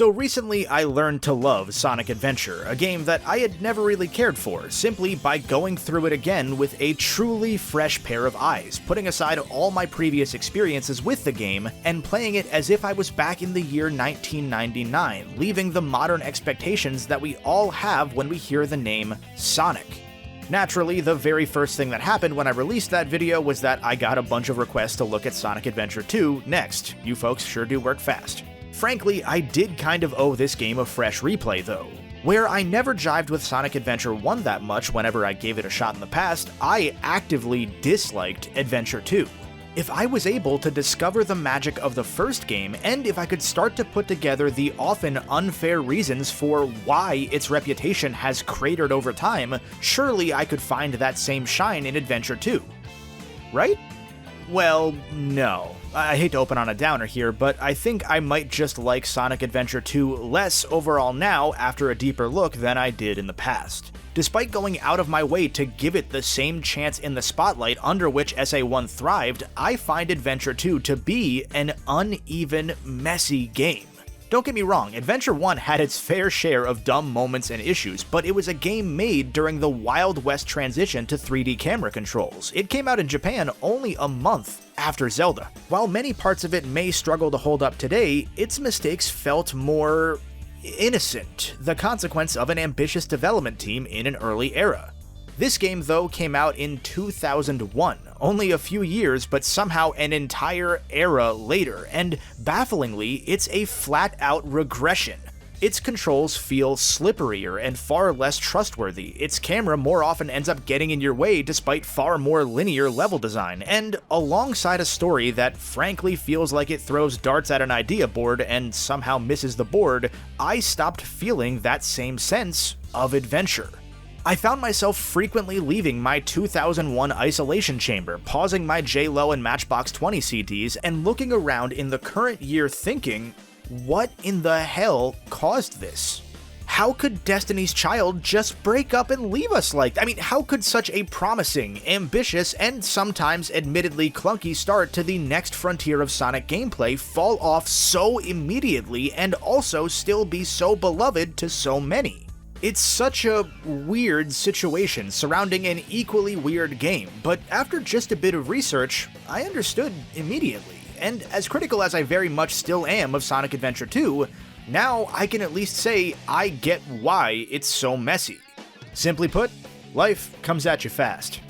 So recently I learned to love Sonic Adventure, a game that I had never really cared for, simply by going through it again with a truly fresh pair of eyes, putting aside all my previous experiences with the game and playing it as if I was back in the year 1999, leaving the modern expectations that we all have when we hear the name Sonic. Naturally, the very first thing that happened when I released that video was that I got a bunch of requests to look at Sonic Adventure 2 next. You folks sure do work fast. Frankly, I did kind of owe this game a fresh replay though. Where I never jived with Sonic Adventure 1 that much whenever I gave it a shot in the past, I actively disliked Adventure 2. If I was able to discover the magic of the first game, and if I could start to put together the often unfair reasons for why its reputation has cratered over time, surely I could find that same shine in Adventure 2. Right? Well, no. I hate to open on a downer here, but I think I might just like Sonic Adventure 2 less overall now after a deeper look than I did in the past. Despite going out of my way to give it the same chance in the spotlight under which SA1 thrived, I find Adventure 2 to be an uneven, messy game. Don't get me wrong, Adventure 1 had its fair share of dumb moments and issues, but it was a game made during the Wild West transition to 3D camera controls. It came out in Japan only a month after Zelda. While many parts of it may struggle to hold up today, its mistakes felt more innocent, the consequence of an ambitious development team in an early era. This game, though, came out in 2001, only a few years, but somehow an entire era later, and bafflingly, it's a flat-out regression. Its controls feel slipperier and far less trustworthy, its camera more often ends up getting in your way despite far more linear level design, and alongside a story that frankly feels like it throws darts at an idea board and somehow misses the board, I stopped feeling that same sense of adventure. I found myself frequently leaving my 2001 isolation chamber, pausing my J-Lo and Matchbox 20 CDs, and looking around in the current year thinking, what in the hell caused this? How could Destiny's Child just break up and leave us like that? I mean, how could such a promising, ambitious, and sometimes admittedly clunky start to the next frontier of Sonic gameplay fall off so immediately and also still be so beloved to so many? It's such a weird situation surrounding an equally weird game, but after just a bit of research, I understood immediately. And as critical as I very much still am of Sonic Adventure 2, now I can at least say I get why it's so messy. Simply put, life comes at you fast.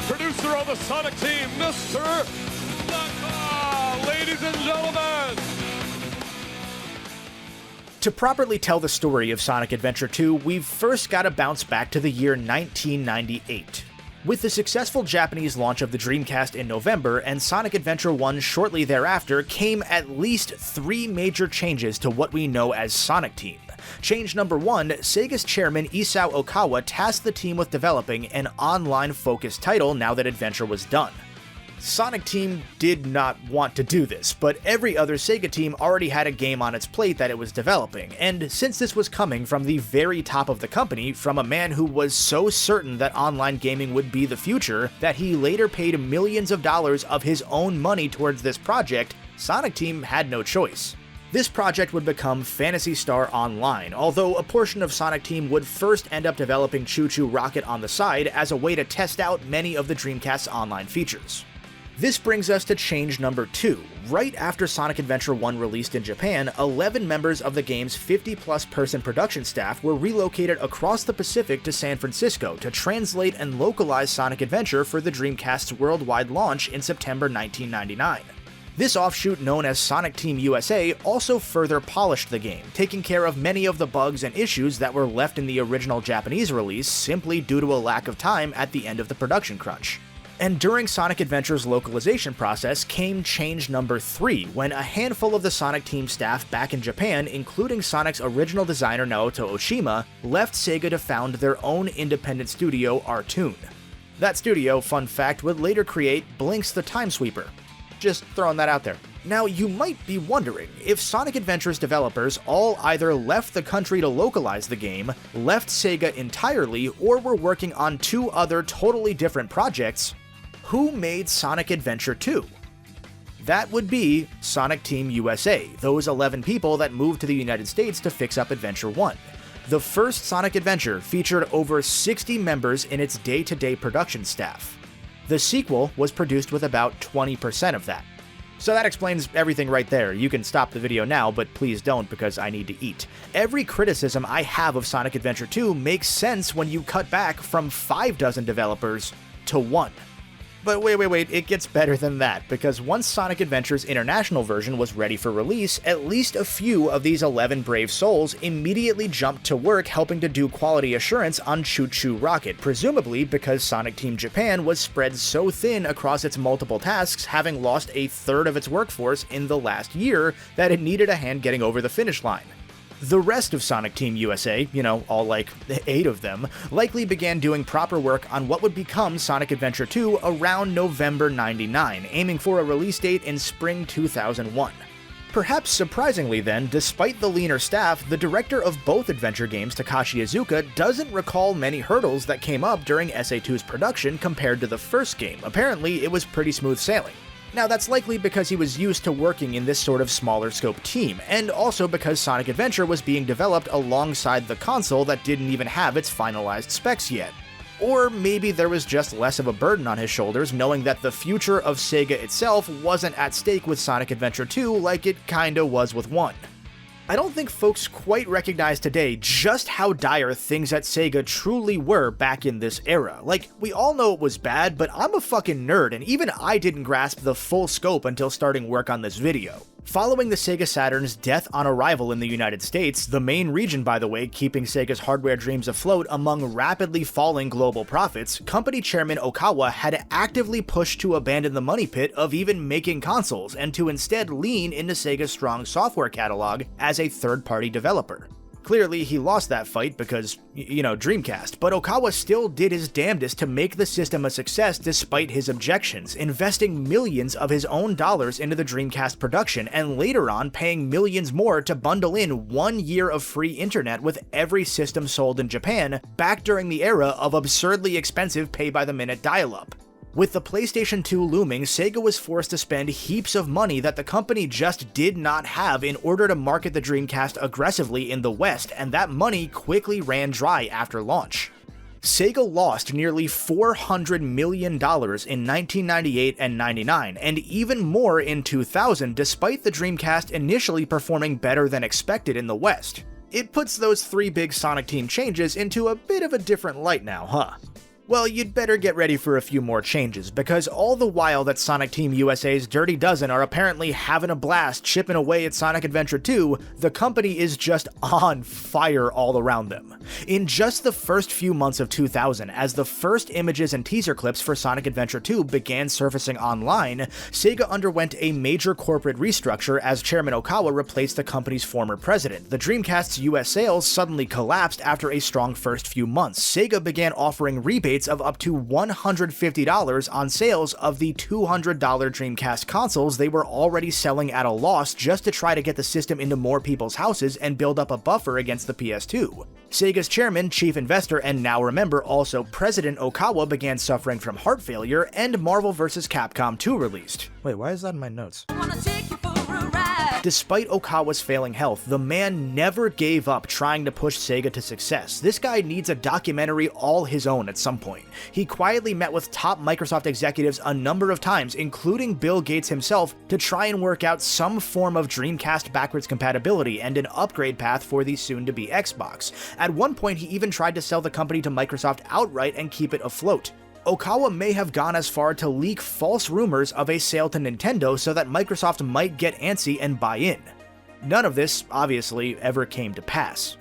Producer of the Sonic team, Mr. Mech, ladies and gentlemen. To properly tell the story of Sonic Adventure 2, we've first got to bounce back to the year 1998. With the successful Japanese launch of the Dreamcast in November and Sonic Adventure 1 shortly thereafter, came at least 3 major changes to what we know as Sonic Team. Change number 1, Sega's chairman Isao Okawa tasked the team with developing an online-focused title now that Adventure was done. Sonic Team did not want to do this, but every other Sega team already had a game on its plate that it was developing, and since this was coming from the very top of the company, from a man who was so certain that online gaming would be the future that he later paid millions of dollars of his own money towards this project, Sonic Team had no choice. This project would become Phantasy Star Online, although a portion of Sonic Team would first end up developing Choo Choo Rocket on the side as a way to test out many of the Dreamcast's online features. This brings us to change number 2. Right after Sonic Adventure 1 released in Japan, 11 members of the game's 50-plus person production staff were relocated across the Pacific to San Francisco to translate and localize Sonic Adventure for the Dreamcast's worldwide launch in September 1999. This offshoot, known as Sonic Team USA, also further polished the game, taking care of many of the bugs and issues that were left in the original Japanese release simply due to a lack of time at the end of the production crunch. And during Sonic Adventure's localization process came change number 3, when a handful of the Sonic team staff back in Japan, including Sonic's original designer Naoto Oshima, left Sega to found their own independent studio, Artoon. That studio, fun fact, would later create Blinx the Time Sweeper. Just throwing that out there. Now, you might be wondering, if Sonic Adventure's developers all either left the country to localize the game, left Sega entirely, or were working on 2 other totally different projects, who made Sonic Adventure 2? That would be Sonic Team USA, those 11 people that moved to the United States to fix up Adventure 1. The first Sonic Adventure featured over 60 members in its day-to-day production staff. The sequel was produced with about 20% of that. So that explains everything right there. You can stop the video now, but please don't because I need to eat. Every criticism I have of Sonic Adventure 2 makes sense when you cut back from 6 developers to 1. But wait, it gets better than that, because once Sonic Adventure's international version was ready for release, at least a few of these 11 brave souls immediately jumped to work helping to do quality assurance on Choo Choo Rocket, presumably because Sonic Team Japan was spread so thin across its multiple tasks, having lost a third of its workforce in the last year, that it needed a hand getting over the finish line. The rest of Sonic Team USA, all like 8 of them, likely began doing proper work on what would become Sonic Adventure 2 around November 99, aiming for a release date in spring 2001. Perhaps surprisingly then, despite the leaner staff, the director of both adventure games, Takashi Iizuka, doesn't recall many hurdles that came up during SA2's production compared to the first game. Apparently, it was pretty smooth sailing. Now, that's likely because he was used to working in this sort of smaller scope team, and also because Sonic Adventure was being developed alongside the console that didn't even have its finalized specs yet. Or maybe there was just less of a burden on his shoulders knowing that the future of Sega itself wasn't at stake with Sonic Adventure 2 like it kinda was with 1. I don't think folks quite recognize today just how dire things at Sega truly were back in this era. Like, we all know it was bad, but I'm a fucking nerd, and even I didn't grasp the full scope until starting work on this video. Following the Sega Saturn's death on arrival in the United States, the main region, by the way, keeping Sega's hardware dreams afloat among rapidly falling global profits, company chairman Okawa had actively pushed to abandon the money pit of even making consoles and to instead lean into Sega's strong software catalog as a third-party developer. Clearly, he lost that fight because, Dreamcast, but Okawa still did his damnedest to make the system a success despite his objections, investing millions of his own dollars into the Dreamcast production and later on paying millions more to bundle in 1 year of free internet with every system sold in Japan, back during the era of absurdly expensive pay-by-the-minute dial-up. With the PlayStation 2 looming, Sega was forced to spend heaps of money that the company just did not have in order to market the Dreamcast aggressively in the West, and that money quickly ran dry after launch. Sega lost nearly $400 million in 1998 and 99, and even more in 2000 despite the Dreamcast initially performing better than expected in the West. It puts those 3 big Sonic Team changes into a bit of a different light now, huh? Well, you'd better get ready for a few more changes, because all the while that Sonic Team USA's Dirty Dozen are apparently having a blast chipping away at Sonic Adventure 2, the company is just on fire all around them. In just the first few months of 2000, as the first images and teaser clips for Sonic Adventure 2 began surfacing online, Sega underwent a major corporate restructure as Chairman Okawa replaced the company's former president. The Dreamcast's US sales suddenly collapsed after a strong first few months. Sega began offering rebates of up to $150 on sales of the $200 Dreamcast consoles they were already selling at a loss just to try to get the system into more people's houses and build up a buffer against the PS2. Sega's chairman, chief investor, and now remember also President Okawa began suffering from heart failure, and Marvel vs. Capcom 2 released. Wait, why is that in my notes? Despite Okawa's failing health, the man never gave up trying to push Sega to success. This guy needs a documentary all his own at some point. He quietly met with top Microsoft executives a number of times, including Bill Gates himself, to try and work out some form of Dreamcast backwards compatibility and an upgrade path for the soon-to-be Xbox. At one point, he even tried to sell the company to Microsoft outright and keep it afloat. Okawa may have gone as far to leak false rumors of a sale to Nintendo so that Microsoft might get antsy and buy in. None of this, obviously, ever came to pass.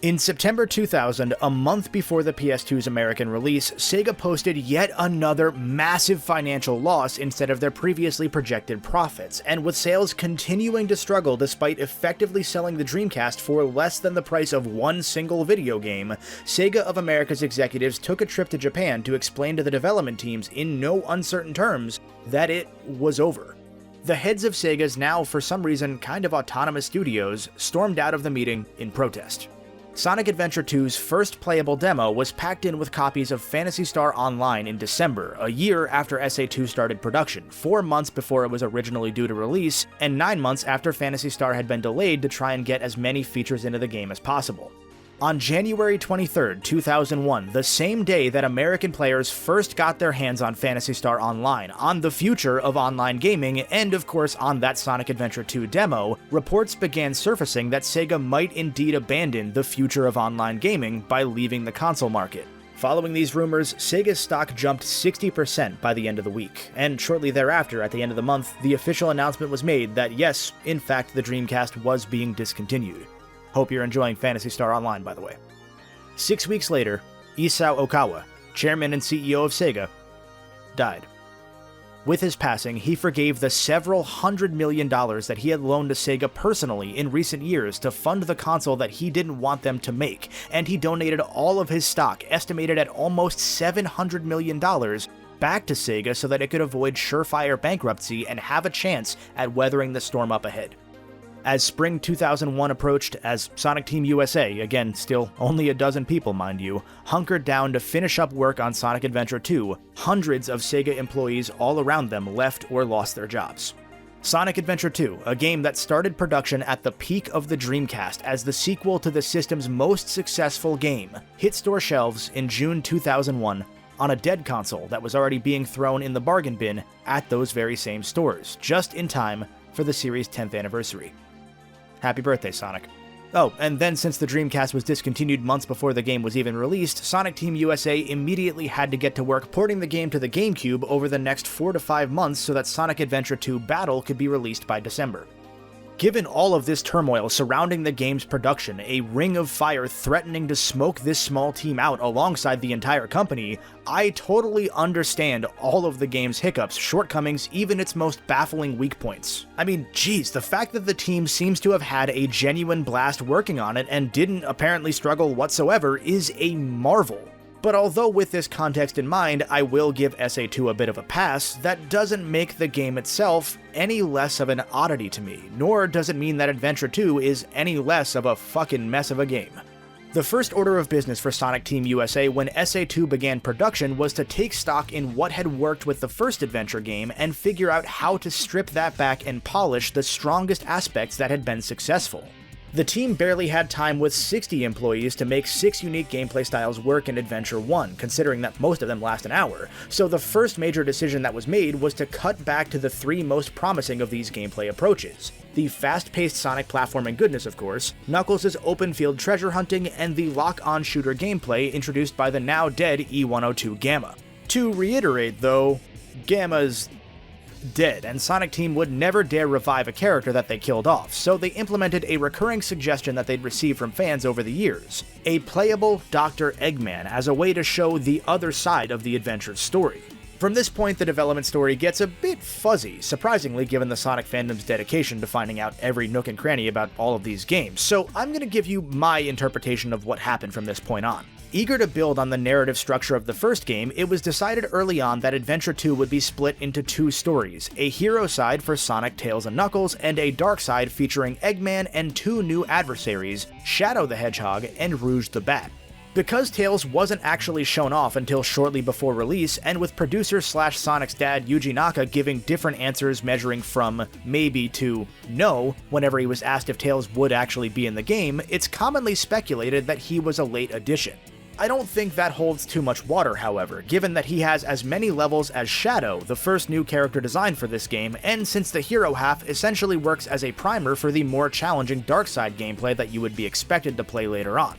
In September 2000, a month before the PS2's American release, Sega posted yet another massive financial loss instead of their previously projected profits, and with sales continuing to struggle despite effectively selling the Dreamcast for less than the price of one single video game, Sega of America's executives took a trip to Japan to explain to the development teams in no uncertain terms that it was over. The heads of Sega's now, for some reason, kind of autonomous studios stormed out of the meeting in protest. Sonic Adventure 2's first playable demo was packed in with copies of Phantasy Star Online in December, a year after SA2 started production, 4 months before it was originally due to release, and 9 months after Phantasy Star had been delayed to try and get as many features into the game as possible. On January 23, 2001, the same day that American players first got their hands on Phantasy Star Online, on the future of online gaming, and of course on that Sonic Adventure 2 demo, reports began surfacing that Sega might indeed abandon the future of online gaming by leaving the console market. Following these rumors, Sega's stock jumped 60% by the end of the week, and shortly thereafter, at the end of the month, the official announcement was made that yes, in fact, the Dreamcast was being discontinued. Hope you're enjoying Phantasy Star Online, by the way. 6 weeks later, Isao Okawa, chairman and CEO of Sega, died. With his passing, he forgave the several $100 million that he had loaned to Sega personally in recent years to fund the console that he didn't want them to make, and he donated all of his stock, estimated at almost $700 million, back to Sega so that it could avoid surefire bankruptcy and have a chance at weathering the storm up ahead. As spring 2001 approached, as Sonic Team USA, again still only a dozen people mind you, hunkered down to finish up work on Sonic Adventure 2, hundreds of Sega employees all around them left or lost their jobs. Sonic Adventure 2, a game that started production at the peak of the Dreamcast as the sequel to the system's most successful game, hit store shelves in June 2001 on a dead console that was already being thrown in the bargain bin at those very same stores, just in time for the series' 10th anniversary. Happy birthday, Sonic. Oh, and then since the Dreamcast was discontinued months before the game was even released, Sonic Team USA immediately had to get to work porting the game to the GameCube over the next 4 to 5 months so that Sonic Adventure 2 Battle could be released by December. Given all of this turmoil surrounding the game's production, a ring of fire threatening to smoke this small team out alongside the entire company, I totally understand all of the game's hiccups, shortcomings, even its most baffling weak points. I mean, geez, the fact that the team seems to have had a genuine blast working on it and didn't apparently struggle whatsoever is a marvel. But although with this context in mind, I will give SA2 a bit of a pass, that doesn't make the game itself any less of an oddity to me, nor does it mean that Adventure 2 is any less of a fucking mess of a game. The first order of business for Sonic Team USA when SA2 began production was to take stock in what had worked with the first Adventure game and figure out how to strip that back and polish the strongest aspects that had been successful. The team barely had time with 60 employees to make 6 unique gameplay styles work in Adventure 1, considering that most of them last an hour, so the first major decision that was made was to cut back to the 3 most promising of these gameplay approaches. The fast-paced Sonic platforming goodness, of course, Knuckles' open-field treasure hunting, and the lock-on shooter gameplay introduced by the now-dead E102 Gamma. To reiterate, though, Gamma's dead, and Sonic Team would never dare revive a character that they killed off, so they implemented a recurring suggestion that they'd received from fans over the years: a playable Dr. Eggman as a way to show the other side of the adventure's story. From this point, the development story gets a bit fuzzy, surprisingly given the Sonic fandom's dedication to finding out every nook and cranny about all of these games, so I'm gonna give you my interpretation of what happened from this point on. Eager to build on the narrative structure of the first game, it was decided early on that Adventure 2 would be split into 2 stories, a hero side for Sonic, Tails, and Knuckles, and a dark side featuring Eggman and 2 new adversaries, Shadow the Hedgehog and Rouge the Bat. Because Tails wasn't actually shown off until shortly before release, and with producer/Sonic's dad Yuji Naka giving different answers measuring from maybe to no whenever he was asked if Tails would actually be in the game, it's commonly speculated that he was a late addition. I don't think that holds too much water, however, given that he has as many levels as Shadow, the first new character design for this game, and since the hero half essentially works as a primer for the more challenging dark side gameplay that you would be expected to play later on.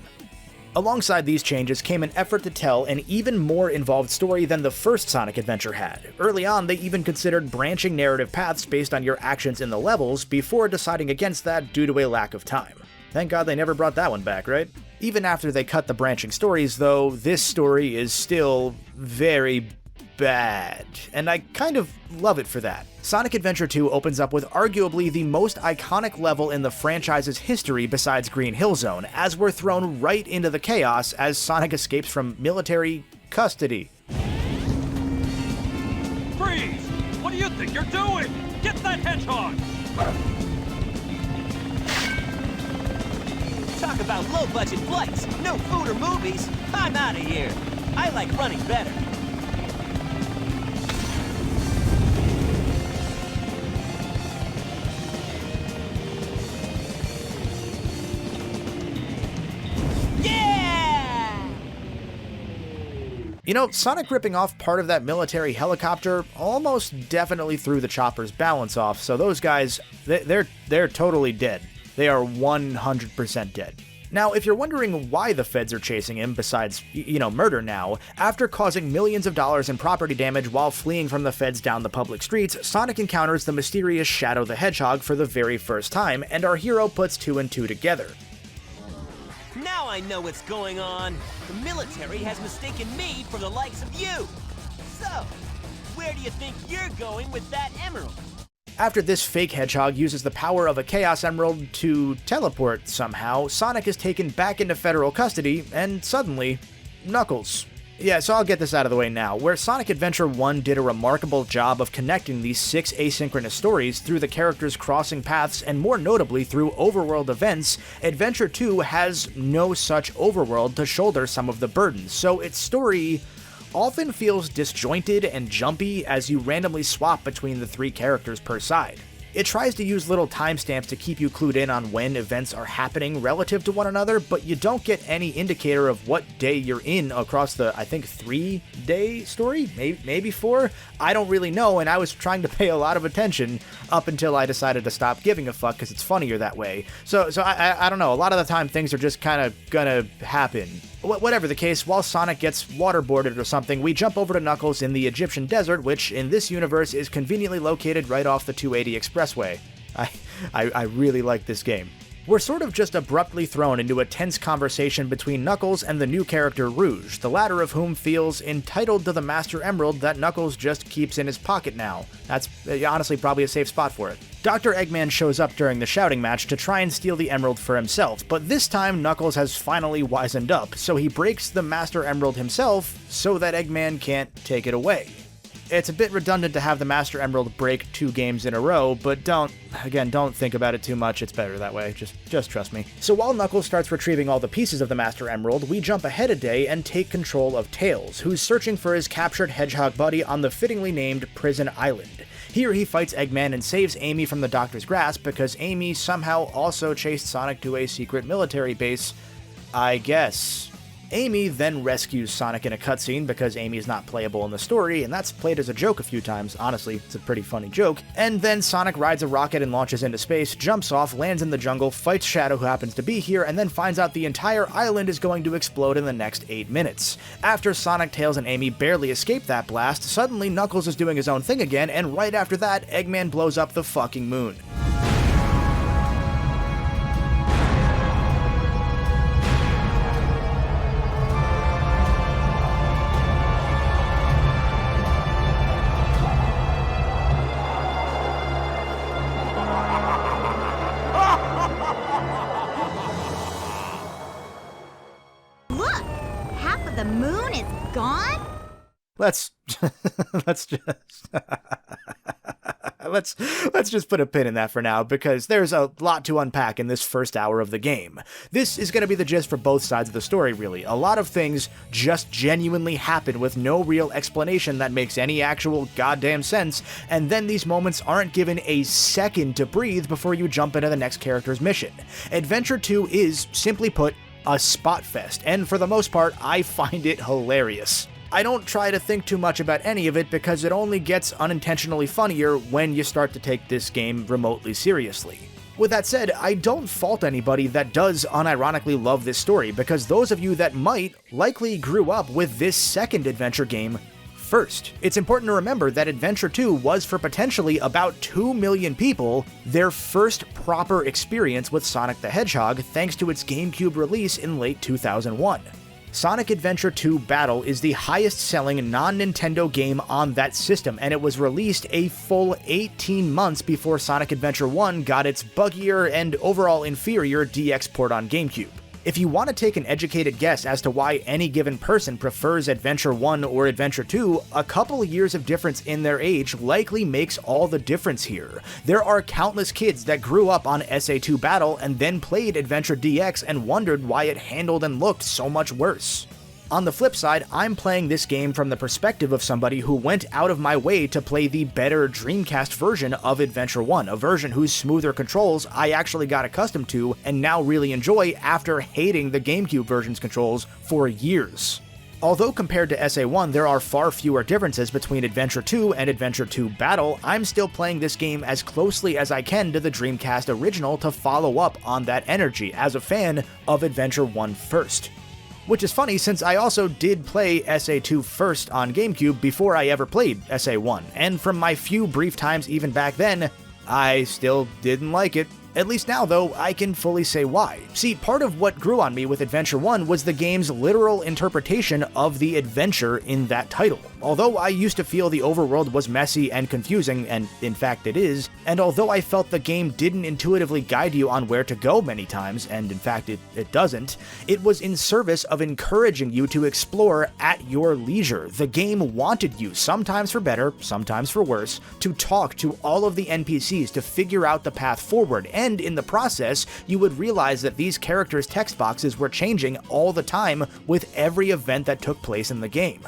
Alongside these changes came an effort to tell an even more involved story than the first Sonic Adventure had. Early on, they even considered branching narrative paths based on your actions in the levels before deciding against that due to a lack of time. Thank God they never brought that one back, right? Even after they cut the branching stories, though, this story is still very bad, and I kind of love it for that. Sonic Adventure 2 opens up with arguably the most iconic level in the franchise's history besides Green Hill Zone, as we're thrown right into the chaos as Sonic escapes from military custody. Freeze! What do you think you're doing? Get that hedgehog! Talk about low-budget flights, no food or movies. I'm out of here. I like running better. You know, Sonic ripping off part of that military helicopter almost definitely threw the chopper's balance off, so those guys, they're totally dead. They are 100% dead. Now, if you're wondering why the feds are chasing him, besides, murder now, after causing millions of dollars in property damage while fleeing from the feds down the public streets, Sonic encounters the mysterious Shadow the Hedgehog for the very first time, and our hero puts 2 and 2 together. Now I know what's going on. The military has mistaken me for the likes of you. So, where do you think you're going with that emerald? After this fake hedgehog uses the power of a Chaos Emerald to teleport somehow, Sonic is taken back into federal custody, and suddenly, Knuckles. Yeah, so I'll get this out of the way now. Where Sonic Adventure 1 did a remarkable job of connecting these 6 asynchronous stories through the characters crossing paths and more notably through overworld events, Adventure 2 has no such overworld to shoulder some of the burden, so its story often feels disjointed and jumpy as you randomly swap between the 3 characters per side. It tries to use little timestamps to keep you clued in on when events are happening relative to one another, but you don't get any indicator of what day you're in across the, I think, 3-day story? Maybe 4? I don't really know, and I was trying to pay a lot of attention up until I decided to stop giving a fuck because it's funnier that way. So I don't know, a lot of the time things are just kind of gonna happen. Whatever the case, while Sonic gets waterboarded or something, we jump over to Knuckles in the Egyptian desert, which in this universe is conveniently located right off the 280 expressway. I really like this game. We're sort of just abruptly thrown into a tense conversation between Knuckles and the new character Rouge, the latter of whom feels entitled to the Master Emerald that Knuckles just keeps in his pocket now. That's honestly probably a safe spot for it. Dr. Eggman shows up during the shouting match to try and steal the emerald for himself, but this time Knuckles has finally wisened up, so he breaks the Master Emerald himself so that Eggman can't take it away. It's a bit redundant to have the Master Emerald break 2 games in a row, but don't think about it too much, it's better that way, just trust me. So while Knuckles starts retrieving all the pieces of the Master Emerald, we jump ahead a day and take control of Tails, who's searching for his captured hedgehog buddy on the fittingly named Prison Island. Here he fights Eggman and saves Amy from the Doctor's grasp because Amy somehow also chased Sonic to a secret military base, I guess. Amy then rescues Sonic in a cutscene because Amy is not playable in the story, and that's played as a joke a few times. Honestly, it's a pretty funny joke. And then Sonic rides a rocket and launches into space, jumps off, lands in the jungle, fights Shadow who happens to be here, and then finds out the entire island is going to explode in the next 8 minutes. After Sonic, Tails, and Amy barely escape that blast, suddenly Knuckles is doing his own thing again, and right after that, Eggman blows up the fucking moon. The moon is gone? Let's just put a pin in that for now, because there's a lot to unpack in this first hour of the game. This is going to be the gist for both sides of the story, really. A lot of things just genuinely happen with no real explanation that makes any actual goddamn sense, and then these moments aren't given a second to breathe before you jump into the next character's mission. Adventure 2 is, simply put, a spot fest, and for the most part, I find it hilarious. I don't try to think too much about any of it because it only gets unintentionally funnier when you start to take this game remotely seriously. With that said, I don't fault anybody that does unironically love this story, because those of you that might likely grew up with this second adventure game first. It's important to remember that Adventure 2 was for potentially about 2 million people their first proper experience with Sonic the Hedgehog thanks to its GameCube release in late 2001. Sonic Adventure 2 Battle is the highest-selling non-Nintendo game on that system, and it was released a full 18 months before Sonic Adventure 1 got its buggier and overall inferior DX port on GameCube. If you want to take an educated guess as to why any given person prefers Adventure 1 or Adventure 2, a couple years of difference in their age likely makes all the difference here. There are countless kids that grew up on SA2 Battle and then played Adventure DX and wondered why it handled and looked so much worse. On the flip side, I'm playing this game from the perspective of somebody who went out of my way to play the better Dreamcast version of Adventure 1, a version whose smoother controls I actually got accustomed to and now really enjoy after hating the GameCube version's controls for years. Although compared to SA1 there are far fewer differences between Adventure 2 and Adventure 2 Battle, I'm still playing this game as closely as I can to the Dreamcast original to follow up on that energy as a fan of Adventure 1 first. Which is funny since I also did play SA2 first on GameCube before I ever played SA1, and from my few brief times even back then, I still didn't like it. At least now, though, I can fully say why. See, part of what grew on me with Adventure 1 was the game's literal interpretation of the adventure in that title. Although I used to feel the overworld was messy and confusing, and in fact it is, and although I felt the game didn't intuitively guide you on where to go many times, and in fact it doesn't, it was in service of encouraging you to explore at your leisure. The game wanted you, sometimes for better, sometimes for worse, to talk to all of the NPCs to figure out the path forward, and in the process, you would realize that these characters' text boxes were changing all the time with every event that took place in the game.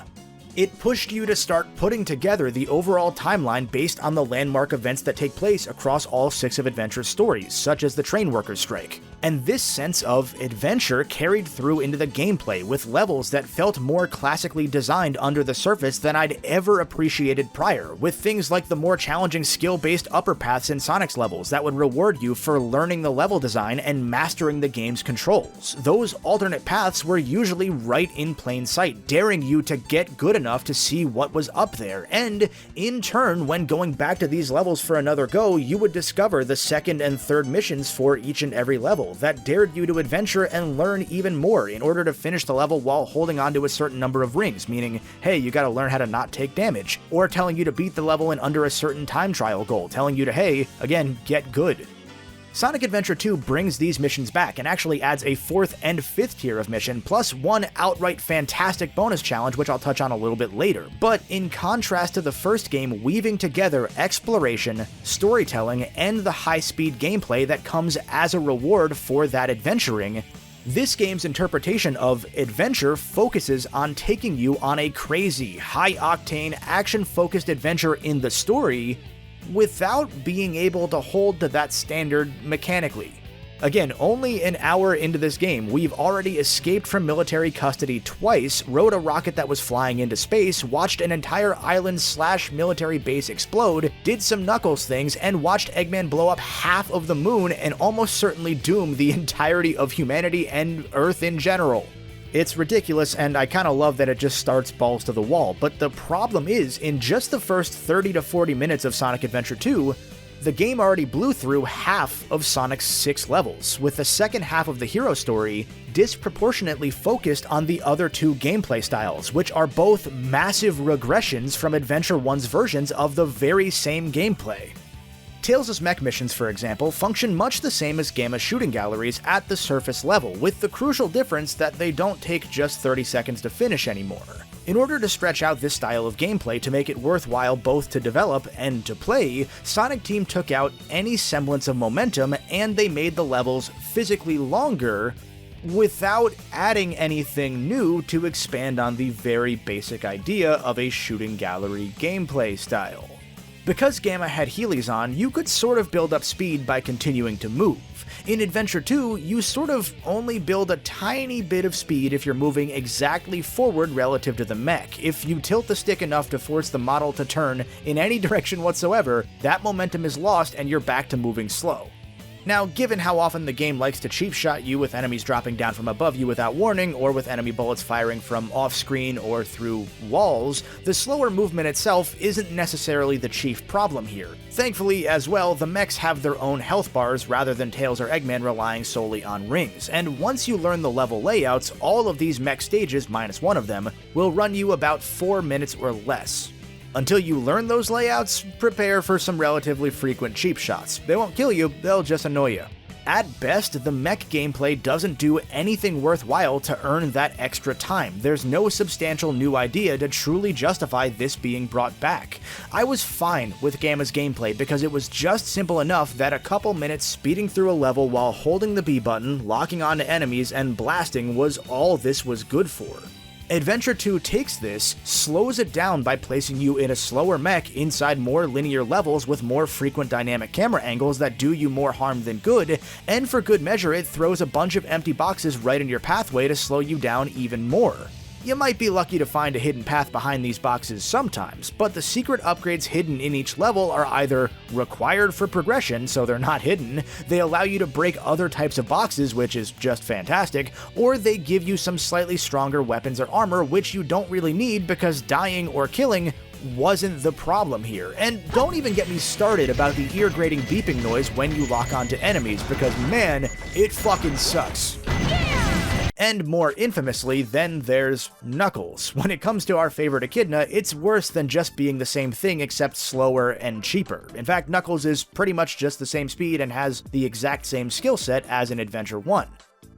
It pushed you to start putting together the overall timeline based on the landmark events that take place across all 6 of Adventure's stories, such as the train workers' strike. And this sense of adventure carried through into the gameplay with levels that felt more classically designed under the surface than I'd ever appreciated prior, with things like the more challenging skill-based upper paths in Sonic's levels that would reward you for learning the level design and mastering the game's controls. Those alternate paths were usually right in plain sight, daring you to get good enough to see what was up there, and in turn, when going back to these levels for another go, you would discover the second and third missions for each and every level that dared you to adventure and learn even more in order to finish the level while holding on to a certain number of rings, meaning, hey, you gotta learn how to not take damage, or telling you to beat the level in under a certain time trial goal, telling you to, hey, again, get good. Sonic Adventure 2 brings these missions back and actually adds a 4th and 5th tier of mission, plus one outright fantastic bonus challenge which I'll touch on a little bit later. But in contrast to the first game weaving together exploration, storytelling, and the high-speed gameplay that comes as a reward for that adventuring, this game's interpretation of adventure focuses on taking you on a crazy, high-octane, action-focused adventure in the story without being able to hold to that standard mechanically. Again, only an hour into this game, we've already escaped from military custody twice, rode a rocket that was flying into space, watched an entire island/military base explode, did some Knuckles things, and watched Eggman blow up half of the moon and almost certainly doom the entirety of humanity and Earth in general. It's ridiculous, and I kinda love that it just starts balls to the wall, but the problem is, in just the first 30 to 40 minutes of Sonic Adventure 2, the game already blew through half of Sonic's 6 levels, with the second half of the hero story disproportionately focused on the other 2 gameplay styles, which are both massive regressions from Adventure 1's versions of the very same gameplay. Tails' mech missions, for example, function much the same as Gamma's shooting galleries at the surface level, with the crucial difference that they don't take just 30 seconds to finish anymore. In order to stretch out this style of gameplay to make it worthwhile both to develop and to play, Sonic Team took out any semblance of momentum and they made the levels physically longer without adding anything new to expand on the very basic idea of a shooting gallery gameplay style. Because Gamma had Heelys on, you could sort of build up speed by continuing to move. In Adventure 2, you sort of only build a tiny bit of speed if you're moving exactly forward relative to the mech. If you tilt the stick enough to force the model to turn in any direction whatsoever, that momentum is lost and you're back to moving slow. Now, given how often the game likes to cheap shot you with enemies dropping down from above you without warning, or with enemy bullets firing from off-screen or through walls, the slower movement itself isn't necessarily the chief problem here. Thankfully, as well, the mechs have their own health bars rather than Tails or Eggman relying solely on rings, and once you learn the level layouts, all of these mech stages, minus one of them, will run you about 4 minutes or less. Until you learn those layouts, prepare for some relatively frequent cheap shots. They won't kill you, they'll just annoy you. At best, the mech gameplay doesn't do anything worthwhile to earn that extra time. There's no substantial new idea to truly justify this being brought back. I was fine with Gamma's gameplay because it was just simple enough that a couple minutes speeding through a level while holding the B button, locking onto enemies, and blasting was all this was good for. Adventure 2 takes this, slows it down by placing you in a slower mech inside more linear levels with more frequent dynamic camera angles that do you more harm than good, and for good measure it throws a bunch of empty boxes right in your pathway to slow you down even more. You might be lucky to find a hidden path behind these boxes sometimes, but the secret upgrades hidden in each level are either required for progression, so they're not hidden, they allow you to break other types of boxes, which is just fantastic, or they give you some slightly stronger weapons or armor, which you don't really need because dying or killing wasn't the problem here. And don't even get me started about the ear-grating beeping noise when you lock onto enemies, because man, it fucking sucks. And more infamously, then there's Knuckles. When it comes to our favorite echidna, it's worse than just being the same thing except slower and cheaper. In fact, Knuckles is pretty much just the same speed and has the exact same skill set as in Adventure 1.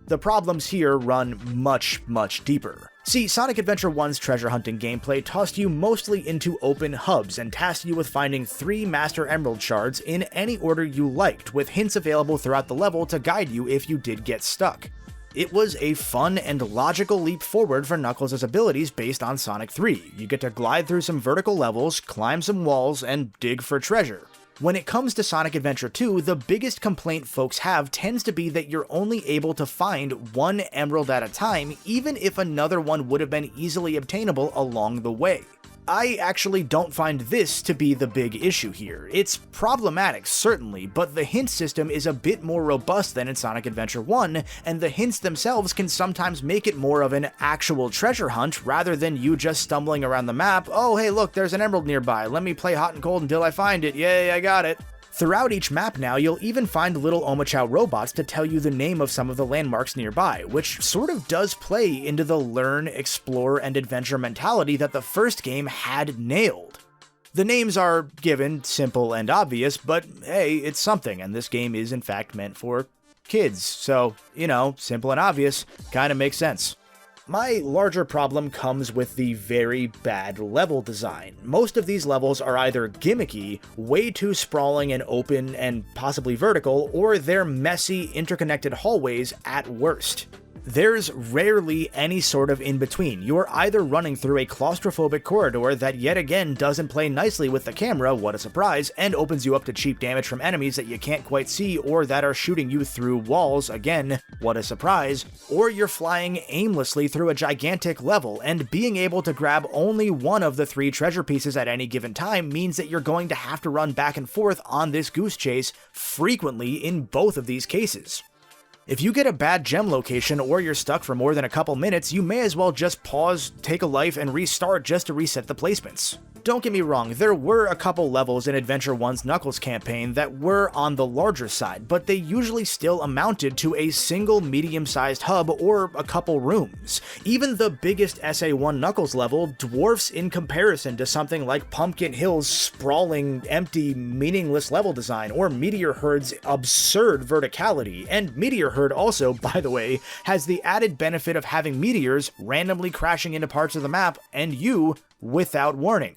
The problems here run much, much deeper. See, Sonic Adventure 1's treasure hunting gameplay tossed you mostly into open hubs and tasked you with finding 3 Master Emerald shards in any order you liked, with hints available throughout the level to guide you if you did get stuck. It was a fun and logical leap forward for Knuckles' abilities based on Sonic 3. You get to glide through some vertical levels, climb some walls, and dig for treasure. When it comes to Sonic Adventure 2, the biggest complaint folks have tends to be that you're only able to find 1 emerald at a time, even if another one would have been easily obtainable along the way. I actually don't find this to be the big issue here. It's problematic, certainly, but the hint system is a bit more robust than in Sonic Adventure 1, and the hints themselves can sometimes make it more of an actual treasure hunt rather than you just stumbling around the map. Oh, hey, look, there's an emerald nearby. Let me play hot and cold until I find it. Yay, I got it. Throughout each map now, you'll even find little Omochao robots to tell you the name of some of the landmarks nearby, which sort of does play into the learn, explore, and adventure mentality that the first game had nailed. The names are given, simple and obvious, but hey, it's something, and this game is in fact meant for kids, so, you know, simple and obvious kinda makes sense. My larger problem comes with the very bad level design. Most of these levels are either gimmicky, way too sprawling and open and possibly vertical, or they're messy, interconnected hallways at worst. There's rarely any sort of in-between. You're either running through a claustrophobic corridor that yet again doesn't play nicely with the camera, what a surprise, and opens you up to cheap damage from enemies that you can't quite see or that are shooting you through walls, again, what a surprise, or you're flying aimlessly through a gigantic level, and being able to grab only one of the 3 treasure pieces at any given time means that you're going to have to run back and forth on this goose chase frequently in both of these cases. If you get a bad gem location or you're stuck for more than a couple minutes, you may as well just pause, take a life, and restart just to reset the placements. Don't get me wrong, there were a couple levels in Adventure 1's Knuckles campaign that were on the larger side, but they usually still amounted to a single medium-sized hub or a couple rooms. Even the biggest SA1 Knuckles level dwarfs in comparison to something like Pumpkin Hill's sprawling, empty, meaningless level design, or Meteor Herd's absurd verticality, and Meteor Herd also, by the way, has the added benefit of having meteors randomly crashing into parts of the map, and you without warning.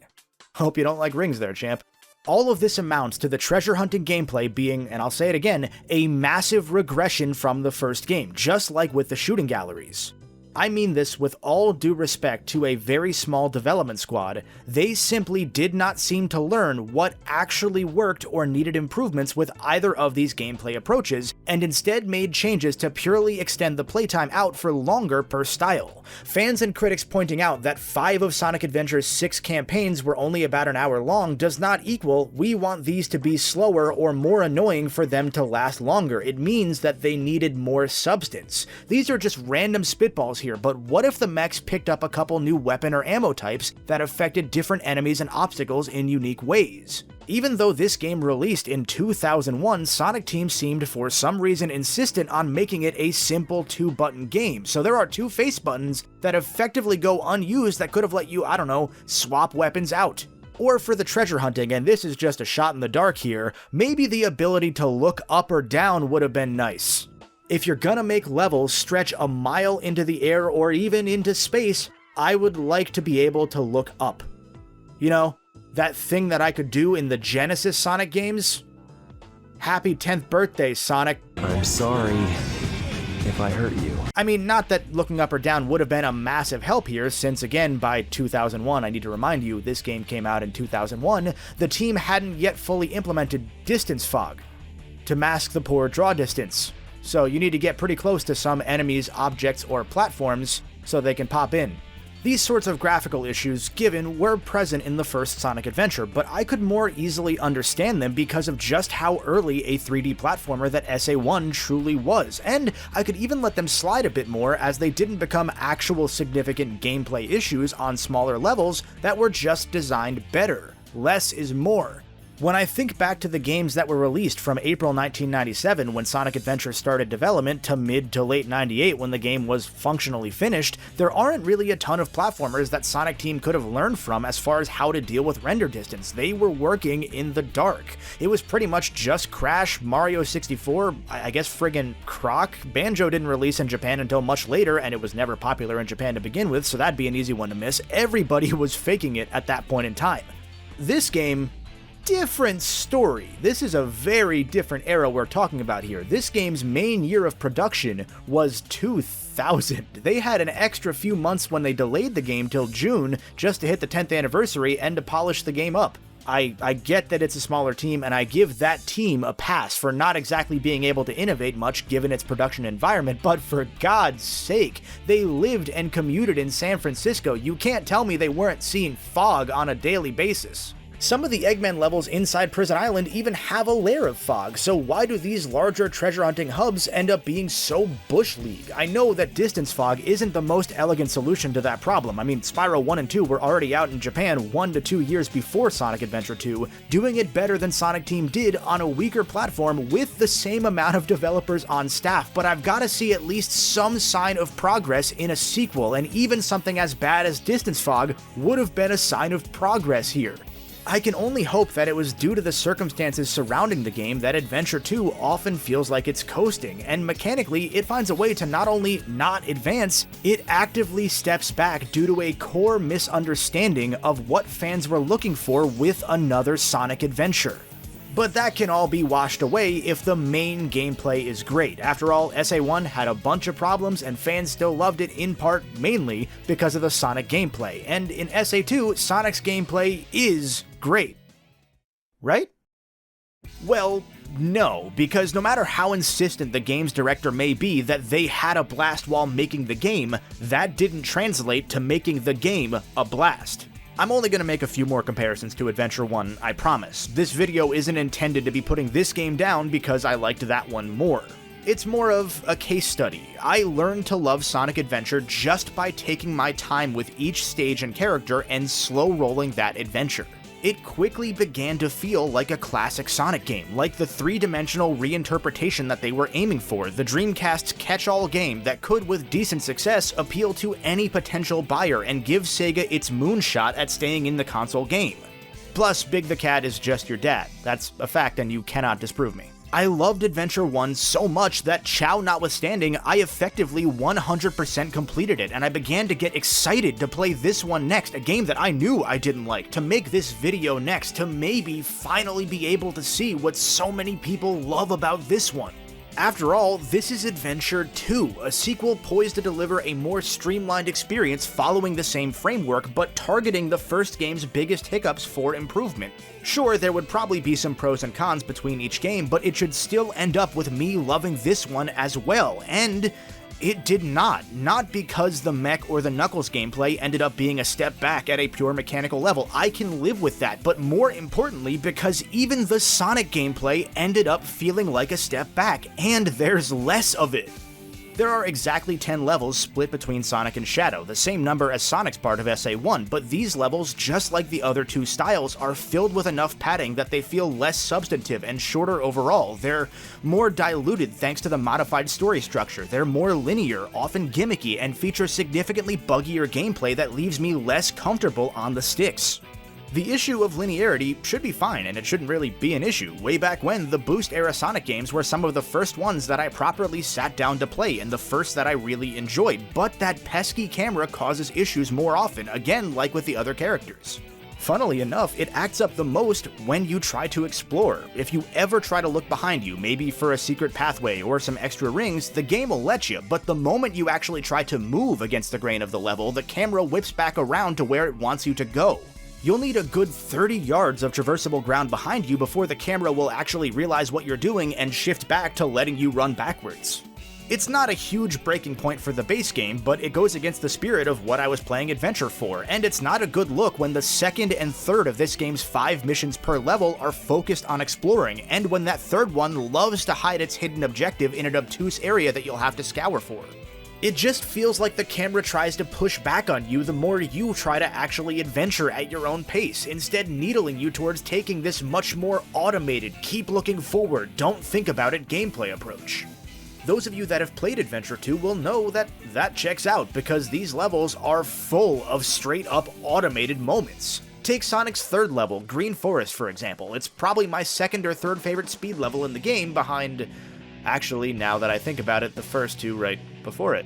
Hope you don't like rings there, champ. All of this amounts to the treasure hunting gameplay being, and I'll say it again, a massive regression from the first game, just like with the shooting galleries. I mean this with all due respect to a very small development squad. They simply did not seem to learn what actually worked or needed improvements with either of these gameplay approaches, and instead made changes to purely extend the playtime out for longer per style. Fans and critics pointing out that 5 of Sonic Adventure's 6 campaigns were only about an hour long does not equal we want these to be slower or more annoying for them to last longer. It means that they needed more substance. These are just random spitballs here, but what if the mechs picked up a couple new weapon or ammo types that affected different enemies and obstacles in unique ways? Even though this game released in 2001, Sonic Team seemed for some reason insistent on making it a simple 2-button game, so there are 2 face buttons that effectively go unused that could have let you, I don't know, swap weapons out. Or for the treasure hunting, and this is just a shot in the dark here, maybe the ability to look up or down would have been nice. If you're gonna make levels stretch a mile into the air or even into space, I would like to be able to look up. You know, that thing that I could do in the Genesis Sonic games? Happy 10th birthday, Sonic. I'm sorry if I hurt you. I mean, not that looking up or down would have been a massive help here, since again, by 2001, I need to remind you, this game came out in 2001, the team hadn't yet fully implemented distance fog to mask the poor draw distance. So you need to get pretty close to some enemies, objects, or platforms so they can pop in. These sorts of graphical issues, given, were present in the first Sonic Adventure, but I could more easily understand them because of just how early a 3D platformer that SA1 truly was, and I could even let them slide a bit more as they didn't become actual significant gameplay issues on smaller levels that were just designed better. Less is more. When I think back to the games that were released from April 1997 when Sonic Adventure started development to mid to late 98 when the game was functionally finished, there aren't really a ton of platformers that Sonic Team could have learned from as far as how to deal with render distance. They were working in the dark. It was pretty much just Crash, Mario 64, I guess friggin' Croc. Banjo didn't release in Japan until much later, and it was never popular in Japan to begin with, so that'd be an easy one to miss. Everybody was faking it at that point in time. This game, different story. This is a very different era we're talking about here. This game's main year of production was 2000. They had an extra few months when they delayed the game till June just to hit the 10th anniversary and to polish the game up. I get that it's a smaller team, and I give that team a pass for not exactly being able to innovate much given its production environment, but for God's sake, they lived and commuted in San Francisco. You can't tell me they weren't seeing fog on a daily basis. Some of the Eggman levels inside Prison Island even have a layer of fog, so why do these larger treasure hunting hubs end up being so Bush League? I know that distance fog isn't the most elegant solution to that problem. I mean, Spyro 1 and 2 were already out in Japan 1 to 2 years before Sonic Adventure 2, doing it better than Sonic Team did on a weaker platform with the same amount of developers on staff, but I've gotta see at least some sign of progress in a sequel, and even something as bad as distance fog would have been a sign of progress here. I can only hope that it was due to the circumstances surrounding the game that Adventure 2 often feels like it's coasting, and mechanically it finds a way to not only not advance, it actively steps back due to a core misunderstanding of what fans were looking for with another Sonic adventure. But that can all be washed away if the main gameplay is great. After all, SA1 had a bunch of problems and fans still loved it in part mainly because of the Sonic gameplay, and in SA2, Sonic's gameplay is great. Right? Well, no, because no matter how insistent the game's director may be that they had a blast while making the game, that didn't translate to making the game a blast. I'm only going to make a few more comparisons to Adventure 1, I promise. This video isn't intended to be putting this game down because I liked that one more. It's more of a case study. I learned to love Sonic Adventure just by taking my time with each stage and character and slow-rolling that adventure. It quickly began to feel like a classic Sonic game, like the three-dimensional reinterpretation that they were aiming for, the Dreamcast's catch-all game that could, with decent success, appeal to any potential buyer and give Sega its moonshot at staying in the console game. Plus, Big the Cat is just your dad. That's a fact and you cannot disprove me. I loved Adventure 1 so much that, Chow notwithstanding, I effectively 100% completed it, and I began to get excited to play this one next, a game that I knew I didn't like, to make this video next, to maybe finally be able to see what so many people love about this one. After all, this is Adventure 2, a sequel poised to deliver a more streamlined experience following the same framework, but targeting the first game's biggest hiccups for improvement. Sure, there would probably be some pros and cons between each game, but it should still end up with me loving this one as well, and it did not. Not because the Mech or the Knuckles gameplay ended up being a step back at a pure mechanical level. I can live with that, but more importantly, because even the Sonic gameplay ended up feeling like a step back, and there's less of it. There are exactly 10 levels split between Sonic and Shadow, the same number as Sonic's part of SA1, but these levels, just like the other two styles, are filled with enough padding that they feel less substantive and shorter overall. They're more diluted thanks to the modified story structure, they're more linear, often gimmicky, and feature significantly buggier gameplay that leaves me less comfortable on the sticks. The issue of linearity should be fine, and it shouldn't really be an issue. Way back when, the Boost-era Sonic games were some of the first ones that I properly sat down to play, and the first that I really enjoyed, but that pesky camera causes issues more often, again like with the other characters. Funnily enough, it acts up the most when you try to explore. If you ever try to look behind you, maybe for a secret pathway or some extra rings, the game will let you, but the moment you actually try to move against the grain of the level, the camera whips back around to where it wants you to go. You'll need a good 30 yards of traversable ground behind you before the camera will actually realize what you're doing and shift back to letting you run backwards. It's not a huge breaking point for the base game, but it goes against the spirit of what I was playing Adventure for, and it's not a good look when the second and third of this game's 5 missions per level are focused on exploring, and when that third one loves to hide its hidden objective in an obtuse area that you'll have to scour for. It just feels like the camera tries to push back on you the more you try to actually adventure at your own pace, instead needling you towards taking this much more automated, keep looking forward, don't think about it gameplay approach. Those of you that have played Adventure 2 will know that that checks out, because these levels are full of straight up automated moments. Take Sonic's third level, Green Forest, for example. It's probably my second or third favorite speed level in the game behind... Actually, now that I think about it, the first two right before it.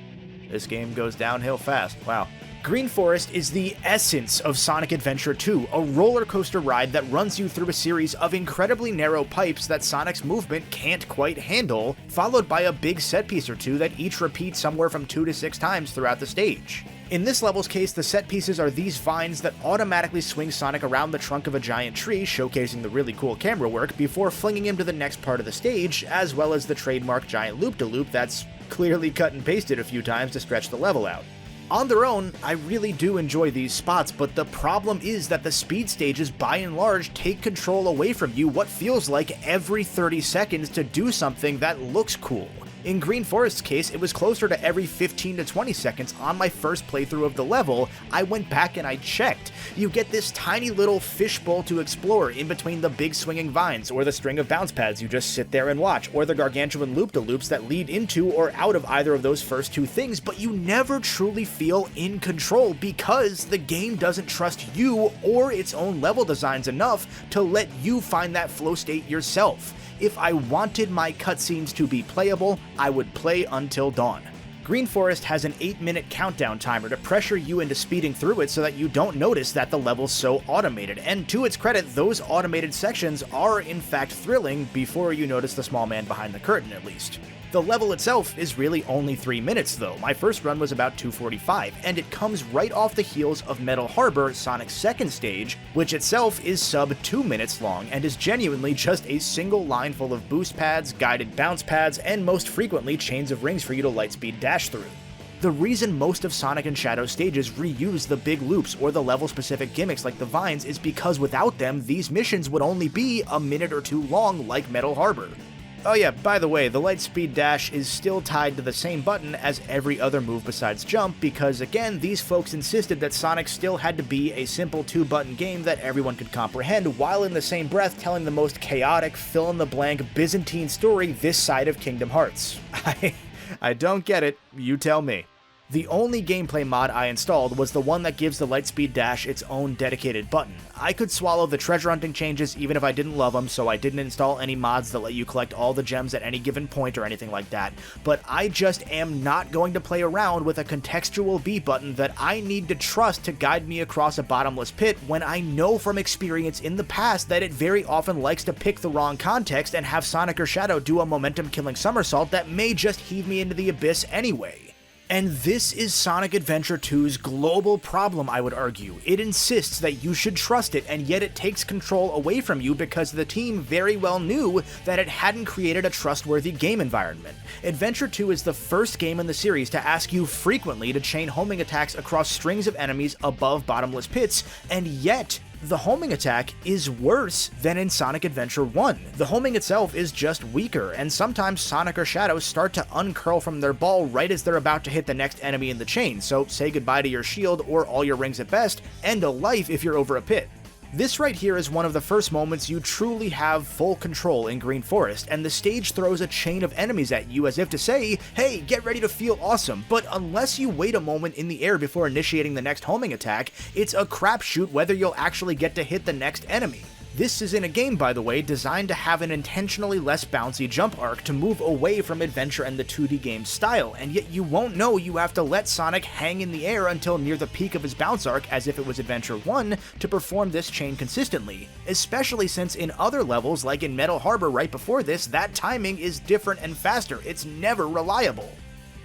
This game goes downhill fast. Wow. Green Forest is the essence of Sonic Adventure 2, a roller coaster ride that runs you through a series of incredibly narrow pipes that Sonic's movement can't quite handle, followed by a big set piece or two that each repeat somewhere from 2 to 6 times throughout the stage. In this level's case, the set pieces are these vines that automatically swing Sonic around the trunk of a giant tree, showcasing the really cool camera work, before flinging him to the next part of the stage, as well as the trademark giant loop-de-loop that's clearly cut and pasted a few times to stretch the level out. On their own, I really do enjoy these spots, but the problem is that the speed stages by and large take control away from you what feels like every 30 seconds to do something that looks cool. In Green Forest's case, it was closer to every 15 to 20 seconds on my first playthrough of the level. I went back and I checked. You get this tiny little fishbowl to explore in between the big swinging vines, or the string of bounce pads you just sit there and watch, or the gargantuan loop-de-loops that lead into or out of either of those first two things, but you never truly feel in control because the game doesn't trust you or its own level designs enough to let you find that flow state yourself. If I wanted my cutscenes to be playable, I would play until dawn. Green Forest has an 8-minute countdown timer to pressure you into speeding through it so that you don't notice that the level's so automated, and to its credit, those automated sections are in fact thrilling before you notice the small man behind the curtain at least. The level itself is really only 3 minutes though. My first run was about 2:45, and it comes right off the heels of Metal Harbor, Sonic's second stage, which itself is sub 2 minutes long and is genuinely just a single line full of boost pads, guided bounce pads, and most frequently chains of rings for you to lightspeed dash through. The reason most of Sonic and Shadow stages reuse the big loops or the level-specific gimmicks like the vines is because without them, these missions would only be a minute or two long like Metal Harbor. Oh yeah, by the way, the lightspeed dash is still tied to the same button as every other move besides jump because, again, these folks insisted that Sonic still had to be a simple 2-button game that everyone could comprehend, while in the same breath telling the most chaotic, fill-in-the-blank Byzantine story this side of Kingdom Hearts. I don't get it, you tell me. The only gameplay mod I installed was the one that gives the Lightspeed Dash its own dedicated button. I could swallow the treasure hunting changes even if I didn't love them, so I didn't install any mods that let you collect all the gems at any given point or anything like that, but I just am not going to play around with a contextual B button that I need to trust to guide me across a bottomless pit when I know from experience in the past that it very often likes to pick the wrong context and have Sonic or Shadow do a momentum-killing somersault that may just heave me into the abyss anyway. And this is Sonic Adventure 2's global problem, I would argue. It insists that you should trust it, and yet it takes control away from you because the team very well knew that it hadn't created a trustworthy game environment. Adventure 2 is the first game in the series to ask you frequently to chain homing attacks across strings of enemies above bottomless pits, and yet the homing attack is worse than in Sonic Adventure 1. The homing itself is just weaker, and sometimes Sonic or Shadow start to uncurl from their ball right as they're about to hit the next enemy in the chain, so say goodbye to your shield or all your rings at best, end a life if you're over a pit. This right here is one of the first moments you truly have full control in Green Forest, and the stage throws a chain of enemies at you as if to say, hey, get ready to feel awesome, but unless you wait a moment in the air before initiating the next homing attack, it's a crapshoot whether you'll actually get to hit the next enemy. This is in a game, by the way, designed to have an intentionally less bouncy jump arc to move away from adventure and the 2D game style, and yet you won't know you have to let Sonic hang in the air until near the peak of his bounce arc as if it was Adventure 1 to perform this chain consistently, especially since in other levels like in Metal Harbor right before this, that timing is different and faster. It's never reliable.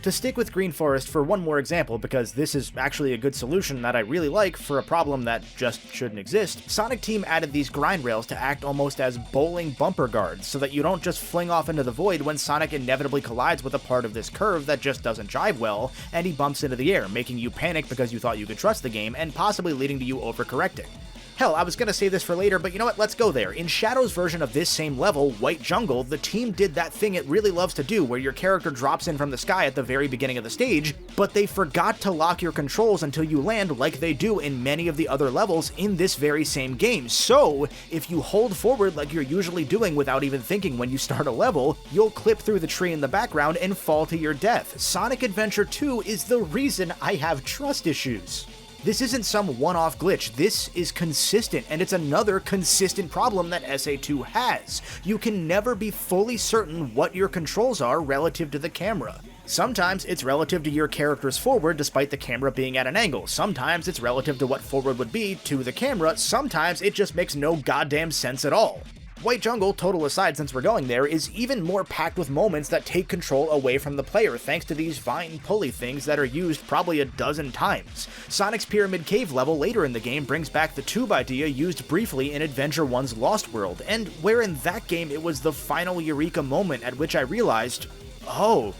To stick with Green Forest for one more example, because this is actually a good solution that I really like for a problem that just shouldn't exist, Sonic Team added these grind rails to act almost as bowling bumper guards, so that you don't just fling off into the void when Sonic inevitably collides with a part of this curve that just doesn't jive well, and he bumps into the air, making you panic because you thought you could trust the game, and possibly leading to you overcorrecting. Hell, I was gonna save this for later, but you know what, let's go there. In Shadow's version of this same level, White Jungle, the team did that thing it really loves to do, where your character drops in from the sky at the very beginning of the stage, but they forgot to lock your controls until you land like they do in many of the other levels in this very same game. So, if you hold forward like you're usually doing without even thinking when you start a level, you'll clip through the tree in the background and fall to your death. Sonic Adventure 2 is the reason I have trust issues. This isn't some one-off glitch, this is consistent, and it's another consistent problem that SA2 has. You can never be fully certain what your controls are relative to the camera. Sometimes it's relative to your character's forward despite the camera being at an angle, sometimes it's relative to what forward would be to the camera, sometimes it just makes no goddamn sense at all. White Jungle, total aside since we're going there, is even more packed with moments that take control away from the player thanks to these vine pulley things that are used probably a dozen times. Sonic's Pyramid Cave level later in the game brings back the tube idea used briefly in Adventure 1's Lost World, and where in that game it was the final eureka moment at which I realized, oh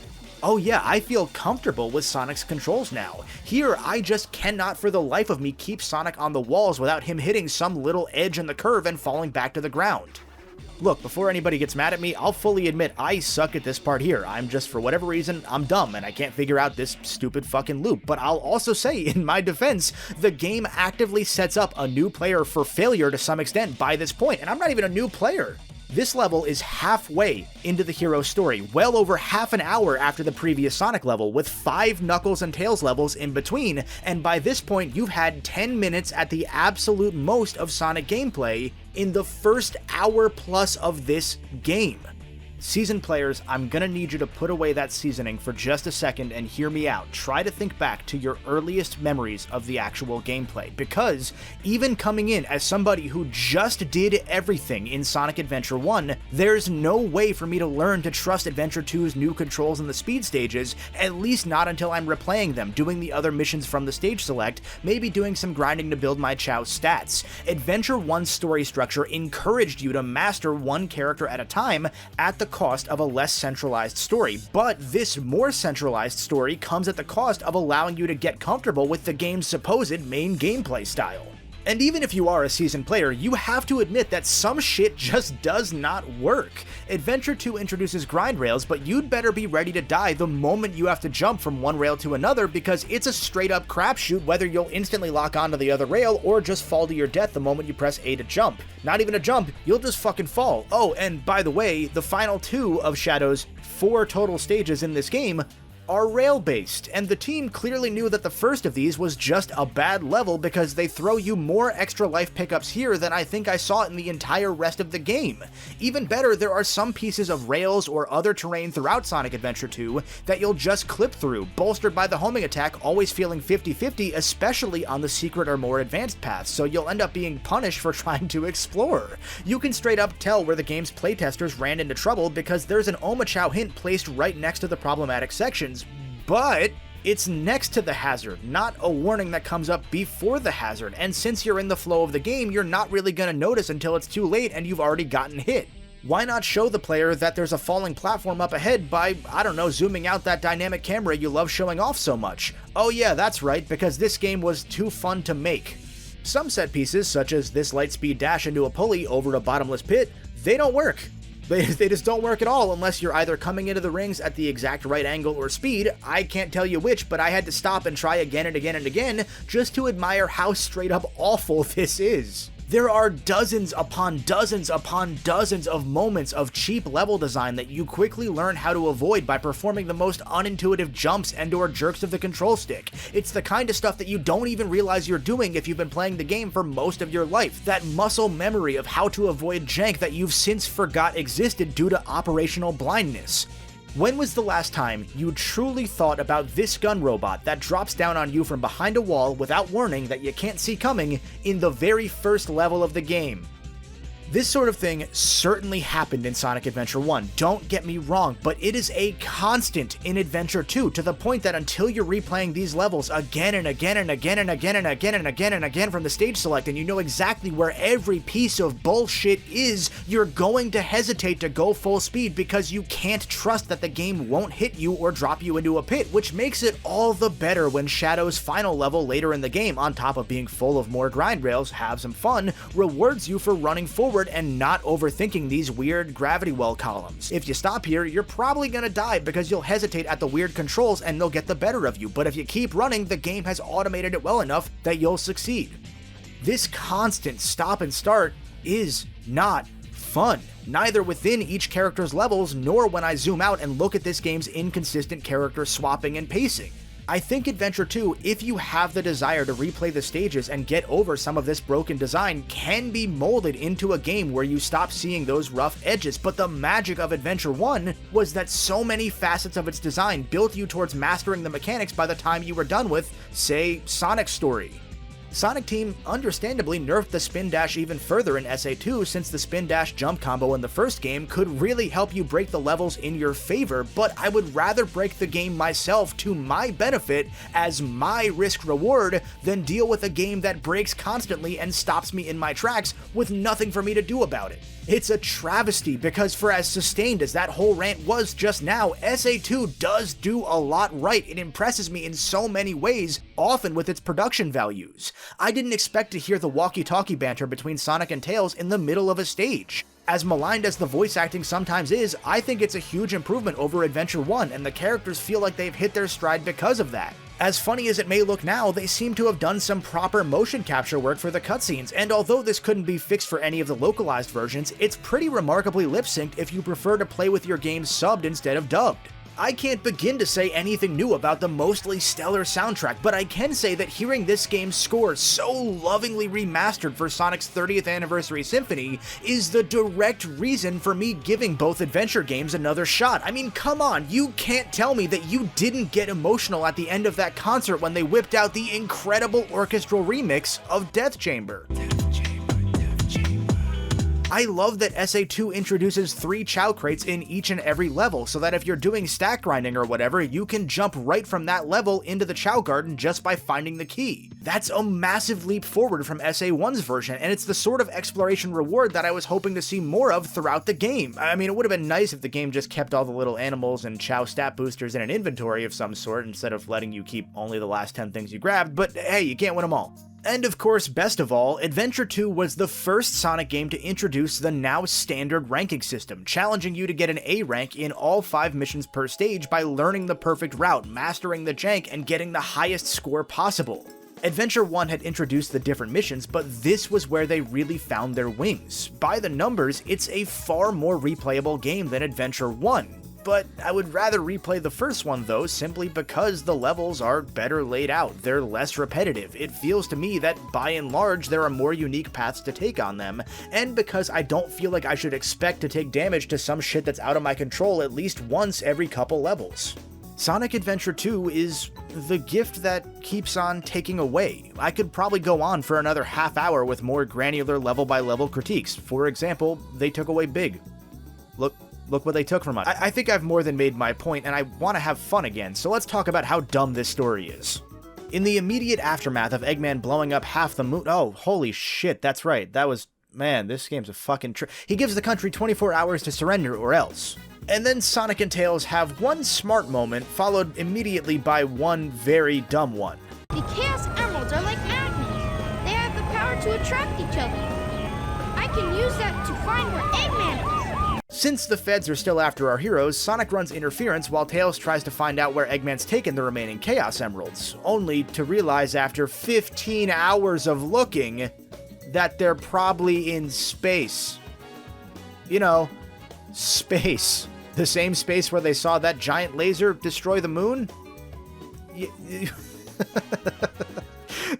yeah, I feel comfortable with Sonic's controls now. Here, I just cannot for the life of me keep Sonic on the walls without him hitting some little edge in the curve and falling back to the ground. Look, before anybody gets mad at me, I'll fully admit I suck at this part here. I'm just, for whatever reason, I'm dumb and I can't figure out this stupid fucking loop. But I'll also say, in my defense, the game actively sets up a new player for failure to some extent by this point, and I'm not even a new player. This level is halfway into the hero's story, well over half an hour after the previous Sonic level, with 5 Knuckles and Tails levels in between, and by this point you've had 10 minutes at the absolute most of Sonic gameplay in the first hour plus of this game. Seasoned players, I'm gonna need you to put away that seasoning for just a second and hear me out. Try to think back to your earliest memories of the actual gameplay, because even coming in as somebody who just did everything in Sonic Adventure 1, there's no way for me to learn to trust Adventure 2's new controls in the speed stages, at least not until I'm replaying them, doing the other missions from the stage select, maybe doing some grinding to build my Chao stats. Adventure 1's story structure encouraged you to master one character at a time at the cost of a less centralized story, but this more centralized story comes at the cost of allowing you to get comfortable with the game's supposed main gameplay style. And even if you are a seasoned player, you have to admit that some shit just does not work. Adventure 2 introduces grind rails, but you'd better be ready to die the moment you have to jump from one rail to another, because it's a straight up crapshoot whether you'll instantly lock onto the other rail or just fall to your death the moment you press A to jump. Not even a jump, you'll just fucking fall. Oh, and by the way, the final 2 of Shadow's 4 total stages in this game are rail-based, and the team clearly knew that the first of these was just a bad level because they throw you more extra life pickups here than I think I saw in the entire rest of the game. Even better, there are some pieces of rails or other terrain throughout Sonic Adventure 2 that you'll just clip through, bolstered by the homing attack always feeling 50-50, especially on the secret or more advanced paths, so you'll end up being punished for trying to explore. You can straight up tell where the game's playtesters ran into trouble because there's an Omochao hint placed right next to the problematic sections, but it's next to the hazard, not a warning that comes up before the hazard, and since you're in the flow of the game, you're not really gonna notice until it's too late and you've already gotten hit. Why not show the player that there's a falling platform up ahead by, I don't know, zooming out that dynamic camera you love showing off so much? Oh yeah, that's right, because this game was too fun to make. Some set pieces, such as this lightspeed dash into a pulley over a bottomless pit, they don't work. They just don't work at all unless you're either coming into the rings at the exact right angle or speed. I can't tell you which, but I had to stop and try again and again and again just to admire how straight up awful this is. There are dozens upon dozens upon dozens of moments of cheap level design that you quickly learn how to avoid by performing the most unintuitive jumps and/or jerks of the control stick. It's the kind of stuff that you don't even realize you're doing if you've been playing the game for most of your life. That muscle memory of how to avoid jank that you've since forgot existed due to operational blindness. When was the last time you truly thought about this gun robot that drops down on you from behind a wall without warning that you can't see coming in the very first level of the game? This sort of thing certainly happened in Sonic Adventure 1, don't get me wrong, but it is a constant in Adventure 2, to the point that until you're replaying these levels again and again and again and again and again and again and again from the stage select, and you know exactly where every piece of bullshit is, you're going to hesitate to go full speed because you can't trust that the game won't hit you or drop you into a pit, which makes it all the better when Shadow's final level later in the game, on top of being full of more grind rails, have some fun, rewards you for running forward and not overthinking these weird gravity well columns. If you stop here, you're probably gonna die because you'll hesitate at the weird controls and they'll get the better of you, but if you keep running, the game has automated it well enough that you'll succeed. This constant stop and start is not fun, neither within each character's levels nor when I zoom out and look at this game's inconsistent character swapping and pacing. I think Adventure 2, if you have the desire to replay the stages and get over some of this broken design, can be molded into a game where you stop seeing those rough edges, but the magic of Adventure 1 was that so many facets of its design built you towards mastering the mechanics by the time you were done with, say, Sonic's story. Sonic Team understandably nerfed the spin dash even further in SA2 since the spin dash jump combo in the first game could really help you break the levels in your favor, but I would rather break the game myself to my benefit as my risk reward than deal with a game that breaks constantly and stops me in my tracks with nothing for me to do about it. It's a travesty because for as sustained as that whole rant was just now, SA2 does do a lot right. It impresses me in so many ways, often with its production values. I didn't expect to hear the walkie-talkie banter between Sonic and Tails in the middle of a stage. As maligned as the voice acting sometimes is, I think it's a huge improvement over Adventure 1, and the characters feel like they've hit their stride because of that. As funny as it may look now, they seem to have done some proper motion capture work for the cutscenes, and although this couldn't be fixed for any of the localized versions, it's pretty remarkably lip-synced if you prefer to play with your game subbed instead of dubbed. I can't begin to say anything new about the mostly stellar soundtrack, but I can say that hearing this game's score so lovingly remastered for Sonic's 30th Anniversary Symphony is the direct reason for me giving both adventure games another shot. I mean, come on, you can't tell me that you didn't get emotional at the end of that concert when they whipped out the incredible orchestral remix of Death Chamber. I love that SA2 introduces 3 Chao crates in each and every level, so that if you're doing stack grinding or whatever, you can jump right from that level into the Chao Garden just by finding the key. That's a massive leap forward from SA1's version, and it's the sort of exploration reward that I was hoping to see more of throughout the game. I mean, it would have been nice if the game just kept all the little animals and Chao stat boosters in an inventory of some sort instead of letting you keep only the last 10 things you grabbed, but hey, you can't win them all. And of course, best of all, Adventure 2 was the first Sonic game to introduce the now standard ranking system, challenging you to get an A rank in all 5 missions per stage by learning the perfect route, mastering the jank, and getting the highest score possible. Adventure 1 had introduced the different missions, but this was where they really found their wings. By the numbers, it's a far more replayable game than Adventure 1. But I would rather replay the first one though, simply because the levels are better laid out, they're less repetitive. It feels to me that by and large there are more unique paths to take on them, and because I don't feel like I should expect to take damage to some shit that's out of my control at least once every couple levels. Sonic Adventure 2 is the gift that keeps on taking away. I could probably go on for another half hour with more granular level-by-level critiques. For example, they took away Big. Look what they took from us. I think I've more than made my point, and I want to have fun again, so let's talk about how dumb this story is. In the immediate aftermath of Eggman blowing up half the moon— oh, holy shit, that's right, that was— man, this game's a fucking he gives the country 24 hours to surrender or else. And then Sonic and Tails have one smart moment, followed immediately by one very dumb one. The Chaos Emeralds are like magnets. They have the power to attract each other. I can use that to find where Eggman is. Since the feds are still after our heroes, Sonic runs interference while Tails tries to find out where Eggman's taken the remaining Chaos Emeralds, only to realize after 15 hours of looking that they're probably in space. You know, space. The same space where they saw that giant laser destroy the moon?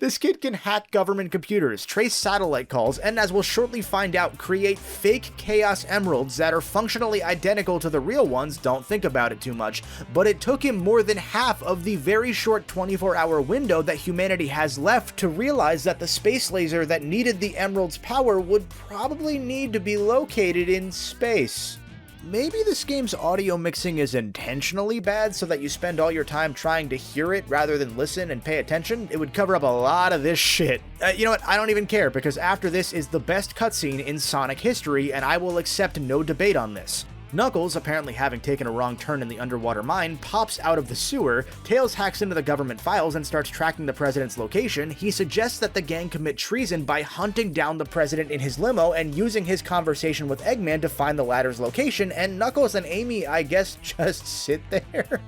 This kid can hack government computers, trace satellite calls, and as we'll shortly find out, create fake Chaos Emeralds that are functionally identical to the real ones. Don't think about it too much, but it took him more than half of the very short 24-hour window that humanity has left to realize that the space laser that needed the Emerald's power would probably need to be located in space. Maybe this game's audio mixing is intentionally bad so that you spend all your time trying to hear it rather than listen and pay attention. It would cover up a lot of this shit. You know what? I don't even care, because after this is the best cutscene in Sonic history, and I will accept no debate on this. Knuckles, apparently having taken a wrong turn in the underwater mine, pops out of the sewer. Tails hacks into the government files and starts tracking the president's location. He suggests that the gang commit treason by hunting down the president in his limo and using his conversation with Eggman to find the latter's location, and Knuckles and Amy, I guess, just sit there.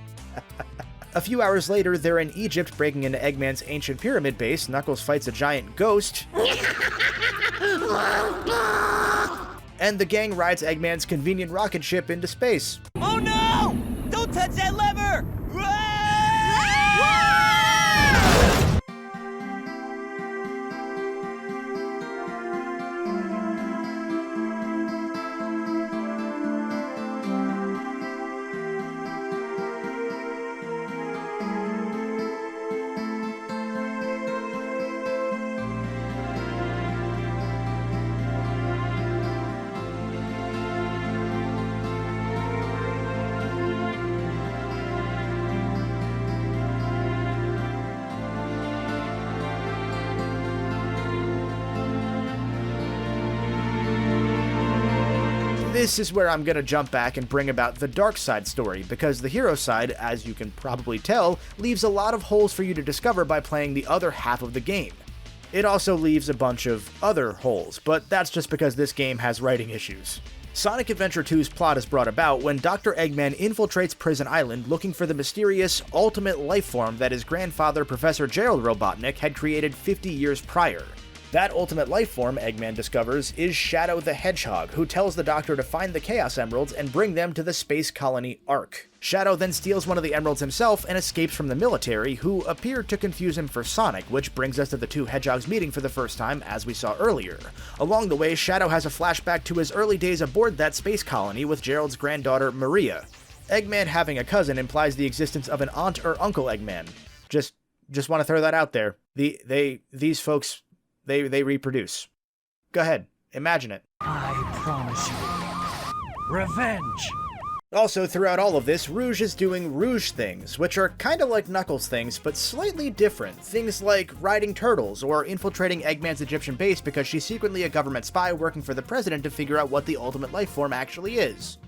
A few hours later, they're in Egypt breaking into Eggman's ancient pyramid base. Knuckles fights a giant ghost. And the gang rides Eggman's convenient rocket ship into space. Oh no! Don't touch that lever! This is where I'm gonna jump back and bring about the dark side story, because the hero side, as you can probably tell, leaves a lot of holes for you to discover by playing the other half of the game. It also leaves a bunch of other holes, but that's just because this game has writing issues. Sonic Adventure 2's plot is brought about when Dr. Eggman infiltrates Prison Island looking for the mysterious ultimate life form that his grandfather, Professor Gerald Robotnik, had created 50 years prior. That ultimate life form, Eggman discovers, is Shadow the Hedgehog, who tells the Doctor to find the Chaos Emeralds and bring them to the space colony Ark. Shadow then steals one of the emeralds himself and escapes from the military, who appear to confuse him for Sonic, which brings us to the two Hedgehogs meeting for the first time, as we saw earlier. Along the way, Shadow has a flashback to his early days aboard that space colony with Gerald's granddaughter, Maria. Eggman having a cousin implies the existence of an aunt or uncle Eggman. Just want to throw that out there. These folks, they reproduce. Go ahead, imagine it. I promise you, revenge. Also, throughout all of this, Rouge is doing Rouge things, which are kinda like Knuckles things, but slightly different. Things like riding turtles, or infiltrating Eggman's Egyptian base because she's secretly a government spy working for the president to figure out what the ultimate life form actually is.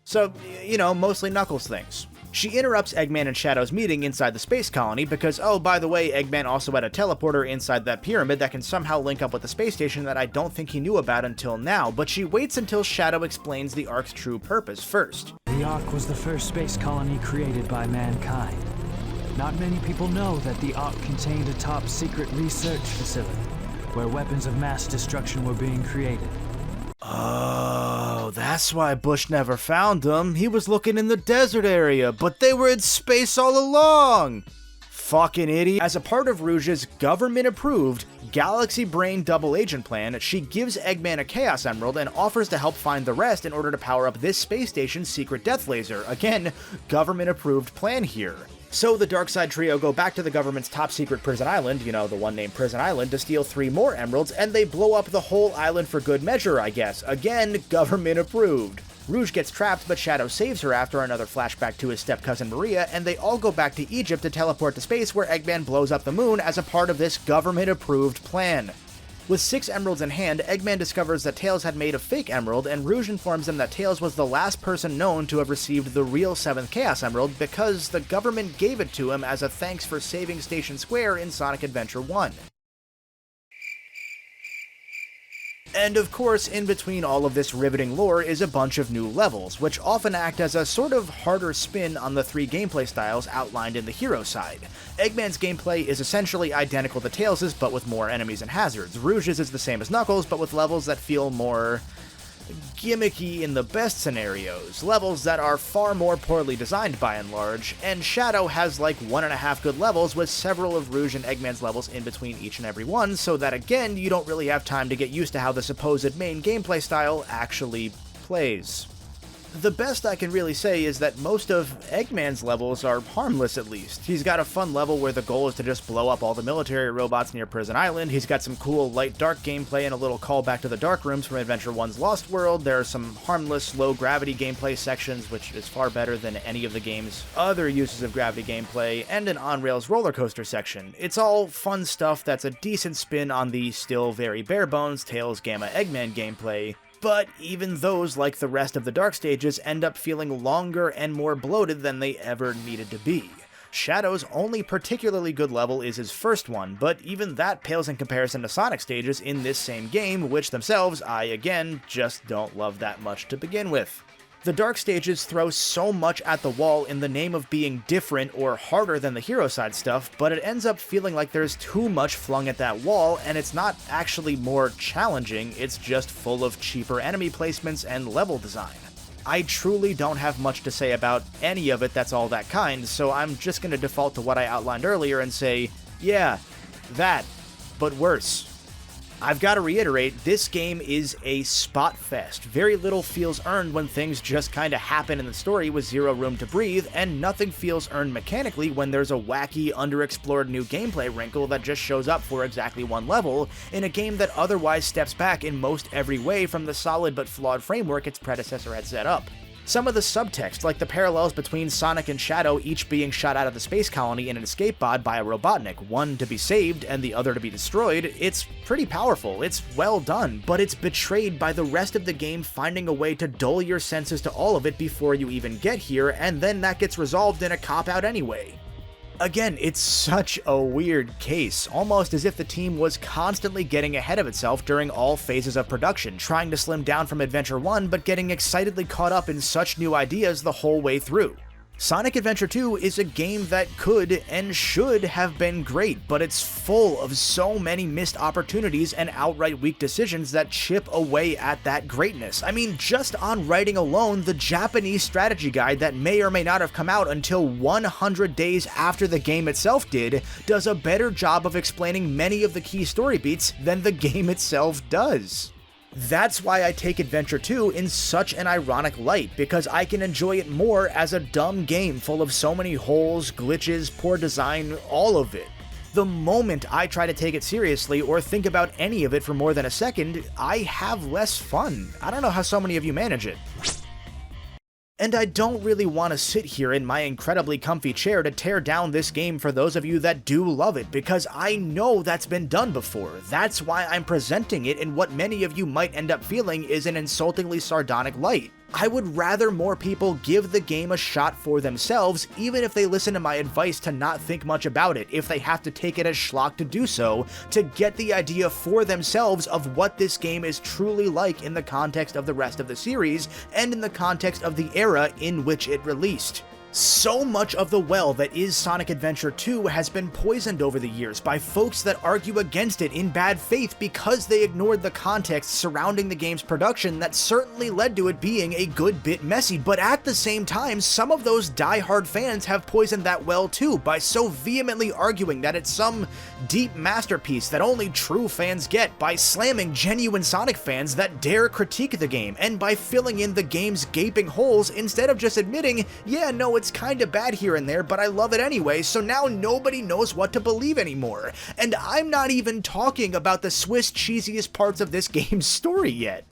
So, you know, mostly Knuckles things. She interrupts Eggman and Shadow's meeting inside the space colony because, oh, by the way, Eggman also had a teleporter inside that pyramid that can somehow link up with the space station that I don't think he knew about until now, but she waits until Shadow explains the Ark's true purpose first. The Ark was the first space colony created by mankind. Not many people know that the Ark contained a top-secret research facility where weapons of mass destruction were being created. Oh, that's why Bush never found them. He was looking in the desert area, but they were in space all along! Fucking idiot. As a part of Rouge's government-approved Galaxy Brain double agent plan, she gives Eggman a Chaos Emerald and offers to help find the rest in order to power up this space station's secret death laser. Again, government-approved plan here. So the Darkseid trio go back to the government's top-secret prison island, you know, the one named Prison Island, to steal 3 more emeralds, and they blow up the whole island for good measure, I guess. Again, government-approved. Rouge gets trapped, but Shadow saves her after another flashback to his step-cousin Maria, and they all go back to Egypt to teleport to space where Eggman blows up the moon as a part of this government-approved plan. With 6 emeralds in hand, Eggman discovers that Tails had made a fake emerald, and Rouge informs him that Tails was the last person known to have received the real 7th Chaos Emerald because the government gave it to him as a thanks for saving Station Square in Sonic Adventure 1. And of course, in between all of this riveting lore is a bunch of new levels, which often act as a sort of harder spin on the 3 gameplay styles outlined in the hero side. Eggman's gameplay is essentially identical to Tails', but with more enemies and hazards. Rouge's is the same as Knuckles, but with levels that feel more gimmicky in the best scenarios, levels that are far more poorly designed by and large, and Shadow has like 1.5 good levels with several of Rouge and Eggman's levels in between each and every one, so that again, you don't really have time to get used to how the supposed main gameplay style actually plays. The best I can really say is that most of Eggman's levels are harmless, at least. He's got a fun level where the goal is to just blow up all the military robots near Prison Island. He's got some cool light-dark gameplay and a little callback to the Dark Rooms from Adventure 1's Lost World. There are some harmless, low-gravity gameplay sections, which is far better than any of the game's other uses of gravity gameplay, and an on-rails roller coaster section. It's all fun stuff that's a decent spin on the still very bare-bones Tails Gamma Eggman gameplay, but even those, like the rest of the Dark stages, end up feeling longer and more bloated than they ever needed to be. Shadow's only particularly good level is his first one, but even that pales in comparison to Sonic stages in this same game, which themselves I, again, just don't love that much to begin with. The Dark stages throw so much at the wall in the name of being different or harder than the hero side stuff, but it ends up feeling like there's too much flung at that wall, and it's not actually more challenging, it's just full of cheaper enemy placements and level design. I truly don't have much to say about any of it that's all that kind, so I'm just going to default to what I outlined earlier and say, yeah, that, but worse. I've got to reiterate, this game is a spot fest. Very little feels earned when things just kinda happen in the story with zero room to breathe, and nothing feels earned mechanically when there's a wacky, underexplored new gameplay wrinkle that just shows up for exactly one level, in a game that otherwise steps back in most every way from the solid but flawed framework its predecessor had set up. Some of the subtext, like the parallels between Sonic and Shadow each being shot out of the space colony in an escape pod by a Robotnik, one to be saved and the other to be destroyed, it's pretty powerful, it's well done, but it's betrayed by the rest of the game finding a way to dull your senses to all of it before you even get here, and then that gets resolved in a cop-out anyway. Again, it's such a weird case, almost as if the team was constantly getting ahead of itself during all phases of production, trying to slim down from Adventure 1 but getting excitedly caught up in such new ideas the whole way through. Sonic Adventure 2 is a game that could and should have been great, but it's full of so many missed opportunities and outright weak decisions that chip away at that greatness. I mean, just on writing alone, the Japanese strategy guide that may or may not have come out until 100 days after the game itself did, does a better job of explaining many of the key story beats than the game itself does. That's why I take Adventure 2 in such an ironic light, because I can enjoy it more as a dumb game full of so many holes, glitches, poor design, all of it. The moment I try to take it seriously or think about any of it for more than a second, I have less fun. I don't know how so many of you manage it. And I don't really want to sit here in my incredibly comfy chair to tear down this game for those of you that do love it, because I know that's been done before. That's why I'm presenting it in what many of you might end up feeling is an insultingly sardonic light. I would rather more people give the game a shot for themselves, even if they listen to my advice to not think much about it, if they have to take it as schlock to do so, to get the idea for themselves of what this game is truly like in the context of the rest of the series, and in the context of the era in which it released. So much of the well that is Sonic Adventure 2 has been poisoned over the years by folks that argue against it in bad faith because they ignored the context surrounding the game's production that certainly led to it being a good bit messy, but at the same time, some of those die-hard fans have poisoned that well too by so vehemently arguing that it's some deep masterpiece that only true fans get, by slamming genuine Sonic fans that dare critique the game, and by filling in the game's gaping holes instead of just admitting, yeah, no, it's kinda bad here and there, but I love it anyway, so now nobody knows what to believe anymore. And I'm not even talking about the Swiss cheesiest parts of this game's story yet.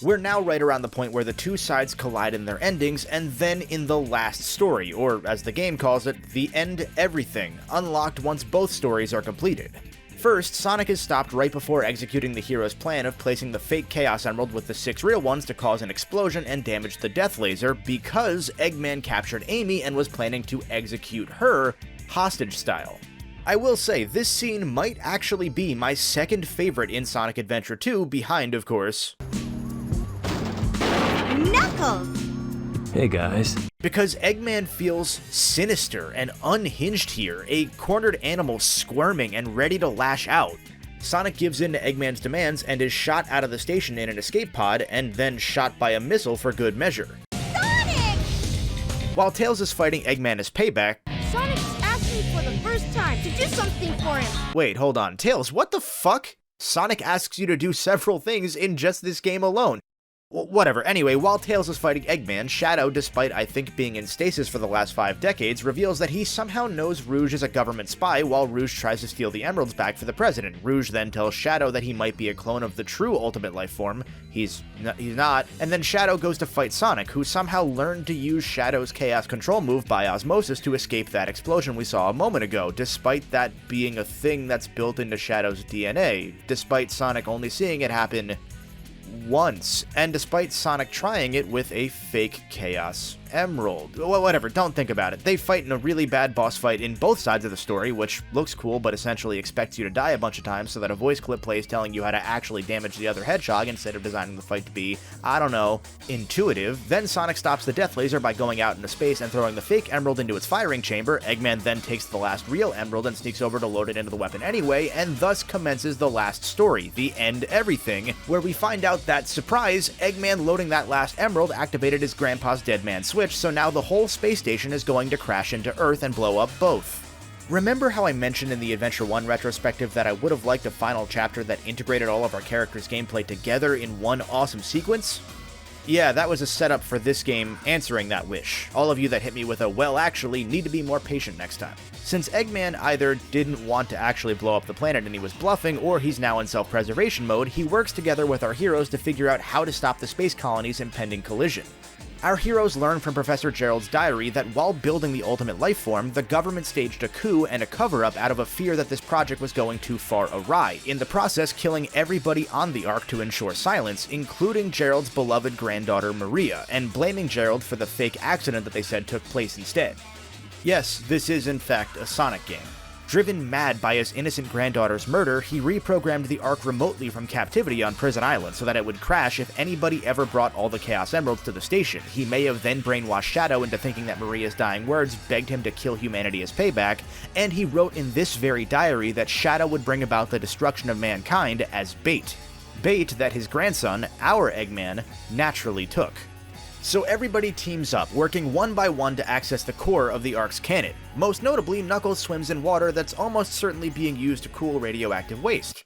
We're now right around the point where the two sides collide in their endings, and then in the last story, or as the game calls it, the end everything, unlocked once both stories are completed. First, Sonic is stopped right before executing the hero's plan of placing the fake Chaos Emerald with the 6 real ones to cause an explosion and damage the Death Laser because Eggman captured Amy and was planning to execute her hostage style. I will say, this scene might actually be my second favorite in Sonic Adventure 2, behind, of course, Knuckles! Hey guys. Because Eggman feels sinister and unhinged here, a cornered animal squirming and ready to lash out. Sonic gives in to Eggman's demands and is shot out of the station in an escape pod, and then shot by a missile for good measure. Sonic! While Tails is fighting Eggman as payback, Sonic asked me for the first time to do something for him. wait, hold on, Tails, what the fuck? Sonic asks you to do several things in just this game alone. Whatever, anyway, while Tails is fighting Eggman, Shadow, despite I think being in stasis for the last 5 decades, reveals that he somehow knows Rouge is a government spy while Rouge tries to steal the emeralds back for the president. Rouge then tells Shadow that he might be a clone of the true Ultimate Life Form. He's not, and then Shadow goes to fight Sonic, who somehow learned to use Shadow's Chaos Control move by osmosis to escape that explosion we saw a moment ago, despite that being a thing that's built into Shadow's DNA, despite Sonic only seeing it happen once, and despite Sonic trying it with a fake Chaos Emerald. Well, whatever, don't think about it. They fight in a really bad boss fight in both sides of the story, which looks cool but essentially expects you to die a bunch of times so that a voice clip plays telling you how to actually damage the other hedgehog instead of designing the fight to be, I don't know, intuitive. Then Sonic stops the Death Laser by going out into space and throwing the fake emerald into its firing chamber. Eggman then takes the last real emerald and sneaks over to load it into the weapon anyway, and thus commences the last story, the End Everything, where we find out that, surprise, Eggman loading that last emerald activated his grandpa's dead man switch, so now the whole space station is going to crash into Earth and blow up both. Remember how I mentioned in the Adventure 1 retrospective that I would have liked a final chapter that integrated all of our characters' gameplay together in one awesome sequence? Yeah, that was a setup for this game answering that wish. All of you that hit me with a well actually need to be more patient next time. Since Eggman either didn't want to actually blow up the planet and he was bluffing, or he's now in self-preservation mode, he works together with our heroes to figure out how to stop the space colony's impending collision. Our heroes learn from Professor Gerald's diary that while building the Ultimate Life Form, the government staged a coup and a cover-up out of a fear that this project was going too far awry, in the process killing everybody on the Ark to ensure silence, including Gerald's beloved granddaughter Maria, and blaming Gerald for the fake accident that they said took place instead. Yes, this is in fact a Sonic game. Driven mad by his innocent granddaughter's murder, he reprogrammed the Ark remotely from captivity on Prison Island so that it would crash if anybody ever brought all the Chaos Emeralds to the station. He may have then brainwashed Shadow into thinking that Maria's dying words begged him to kill humanity as payback, and he wrote in this very diary that Shadow would bring about the destruction of mankind as bait. Bait that his grandson, our Eggman, naturally took. So everybody teams up, working one by one to access the core of the Ark's cannon. Most notably, Knuckles swims in water that's almost certainly being used to cool radioactive waste.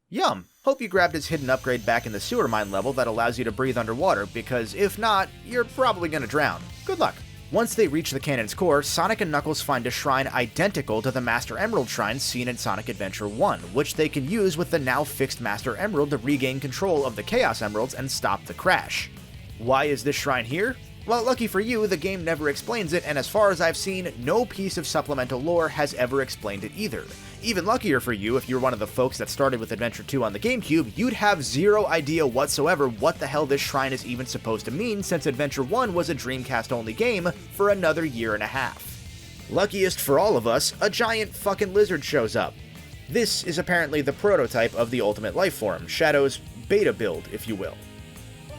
Yum! Hope you grabbed his hidden upgrade back in the sewer mine level that allows you to breathe underwater, because if not, you're probably gonna drown. Good luck! Once they reach the cannon's core, Sonic and Knuckles find a shrine identical to the Master Emerald shrine seen in Sonic Adventure 1, which they can use with the now fixed Master Emerald to regain control of the Chaos Emeralds and stop the crash. Why is this shrine here? Well, lucky for you, the game never explains it, and as far as I've seen, no piece of supplemental lore has ever explained it either. Even luckier for you, if you're one of the folks that started with Adventure 2 on the GameCube, you'd have zero idea whatsoever what the hell this shrine is even supposed to mean, since Adventure 1 was a Dreamcast-only game for another year and a half. Luckiest for all of us, a giant fucking lizard shows up. This is apparently the prototype of the Ultimate Life Form, Shadow's beta build, if you will.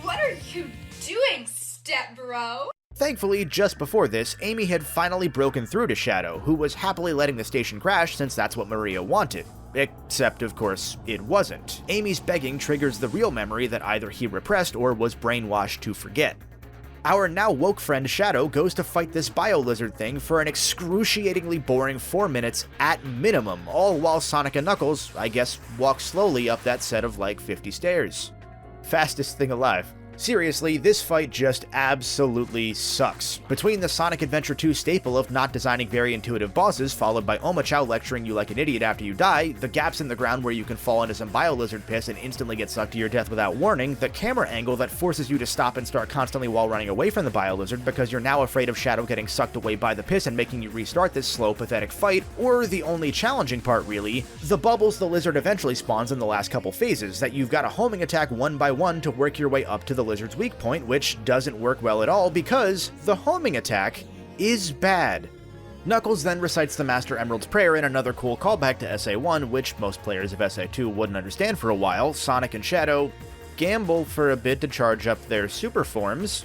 What are you doing, step bro? Thankfully, just before this, Amy had finally broken through to Shadow, who was happily letting the station crash since that's what Maria wanted. Except, of course, it wasn't. Amy's begging triggers the real memory that either he repressed or was brainwashed to forget. Our now woke friend Shadow goes to fight this bio-lizard thing for an excruciatingly boring 4 minutes at minimum, all while Sonic and Knuckles, I guess, walk slowly up that set of like 50 stairs. Fastest thing alive. Seriously, this fight just absolutely sucks. Between the Sonic Adventure 2 staple of not designing very intuitive bosses, followed by Omochao lecturing you like an idiot after you die, the gaps in the ground where you can fall into some bio-lizard piss and instantly get sucked to your death without warning, the camera angle that forces you to stop and start constantly while running away from the bio-lizard because you're now afraid of Shadow getting sucked away by the piss and making you restart this slow, pathetic fight, or the only challenging part really, the bubbles the lizard eventually spawns in the last couple phases that you've got to homing attack one by one to work your way up to the lizard's weak point, which doesn't work well at all because the homing attack is bad. Knuckles then recites the Master Emerald's prayer in another cool callback to SA1, which most players of SA2 wouldn't understand for a while. Sonic and Shadow gamble for a bit to charge up their super forms,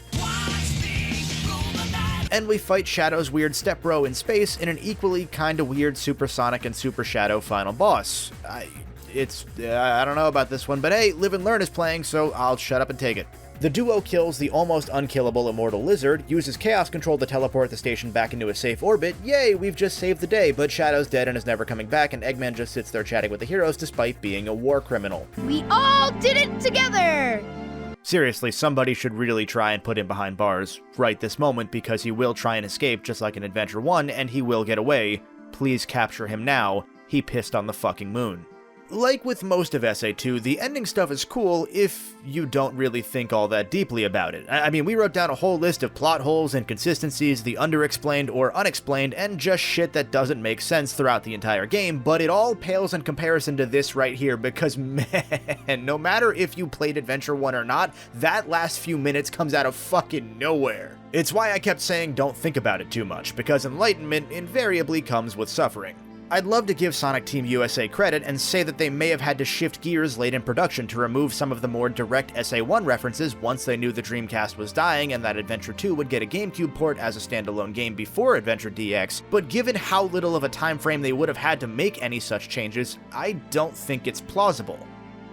and we fight Shadow's weird step bro in space in an equally kinda weird Super Sonic and Super Shadow final boss. I don't know about this one, but hey, Live and Learn is playing, so I'll shut up and take it. The duo kills the almost unkillable Immortal Lizard, uses Chaos Control to teleport the station back into a safe orbit. Yay, we've just saved the day, but Shadow's dead and is never coming back, and Eggman just sits there chatting with the heroes despite being a war criminal. We all did it together! Seriously, somebody should really try and put him behind bars right this moment because he will try and escape just like in Adventure 1, and he will get away. Please capture him now. He pissed on the fucking moon. Like with most of SA2, the ending stuff is cool if you don't really think all that deeply about it. I mean, we wrote down a whole list of plot holes, inconsistencies, the underexplained or unexplained, and just shit that doesn't make sense throughout the entire game, but it all pales in comparison to this right here because, man, no matter if you played Adventure 1 or not, that last few minutes comes out of fucking nowhere. It's why I kept saying don't think about it too much, because enlightenment invariably comes with suffering. I'd love to give Sonic Team USA credit and say that they may have had to shift gears late in production to remove some of the more direct SA1 references once they knew the Dreamcast was dying and that Adventure 2 would get a GameCube port as a standalone game before Adventure DX, but given how little of a time frame they would have had to make any such changes, I don't think it's plausible.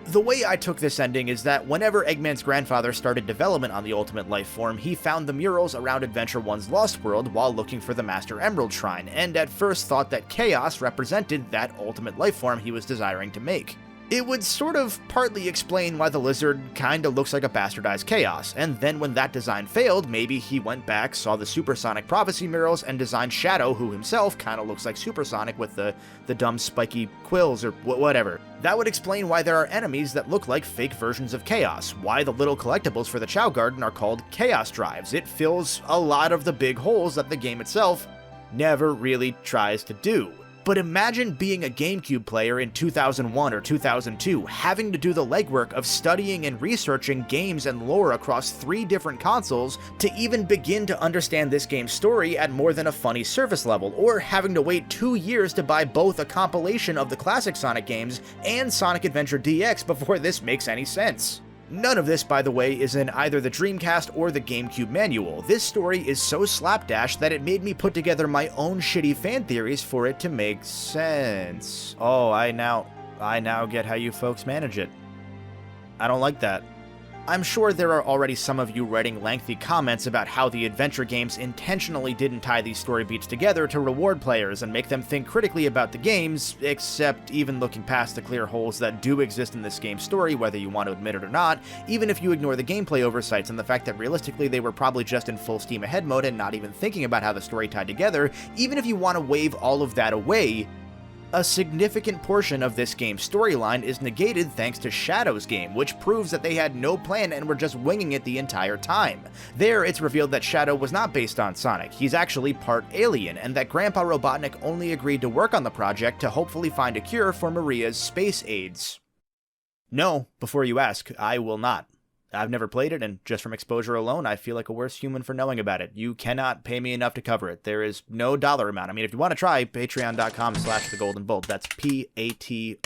The way I took this ending is that whenever Eggman's grandfather started development on the Ultimate Life Form, he found the murals around Adventure 1's Lost World while looking for the Master Emerald Shrine, and at first thought that Chaos represented that Ultimate Life Form he was desiring to make. It would sort of partly explain why the lizard kinda looks like a bastardized Chaos, and then when that design failed, maybe he went back, saw the Supersonic Prophecy murals, and designed Shadow, who himself kinda looks like Supersonic with the dumb spiky quills or whatever. That would explain why there are enemies that look like fake versions of Chaos, why the little collectibles for the Chow Garden are called Chaos Drives. It fills a lot of the big holes that the game itself never really tries to do. But imagine being a GameCube player in 2001 or 2002, having to do the legwork of studying and researching games and lore across 3 different consoles to even begin to understand this game's story at more than a funny surface level, or having to wait 2 years to buy both a compilation of the classic Sonic games and Sonic Adventure DX before this makes any sense. None of this, by the way, is in either the Dreamcast or the GameCube manual. This story is so slapdash that it made me put together my own shitty fan theories for it to make sense. Oh, I now get how you folks manage it. I don't like that. I'm sure there are already some of you writing lengthy comments about how the adventure games intentionally didn't tie these story beats together to reward players and make them think critically about the games, except even looking past the clear holes that do exist in this game's story, whether you want to admit it or not, even if you ignore the gameplay oversights and the fact that realistically they were probably just in full steam ahead mode and not even thinking about how the story tied together, even if you want to wave all of that away, a significant portion of this game's storyline is negated thanks to Shadow's game, which proves that they had no plan and were just winging it the entire time. There, it's revealed that Shadow was not based on Sonic, he's actually part alien, and that Grandpa Robotnik only agreed to work on the project to hopefully find a cure for Maria's space AIDS. No, before you ask, I will not. I've never played it, and just from exposure alone, I feel like a worse human for knowing about it. You cannot pay me enough to cover it. There is no dollar amount. I mean, if you want to try, patreon.com/thegoldenbolt. That's Patreo.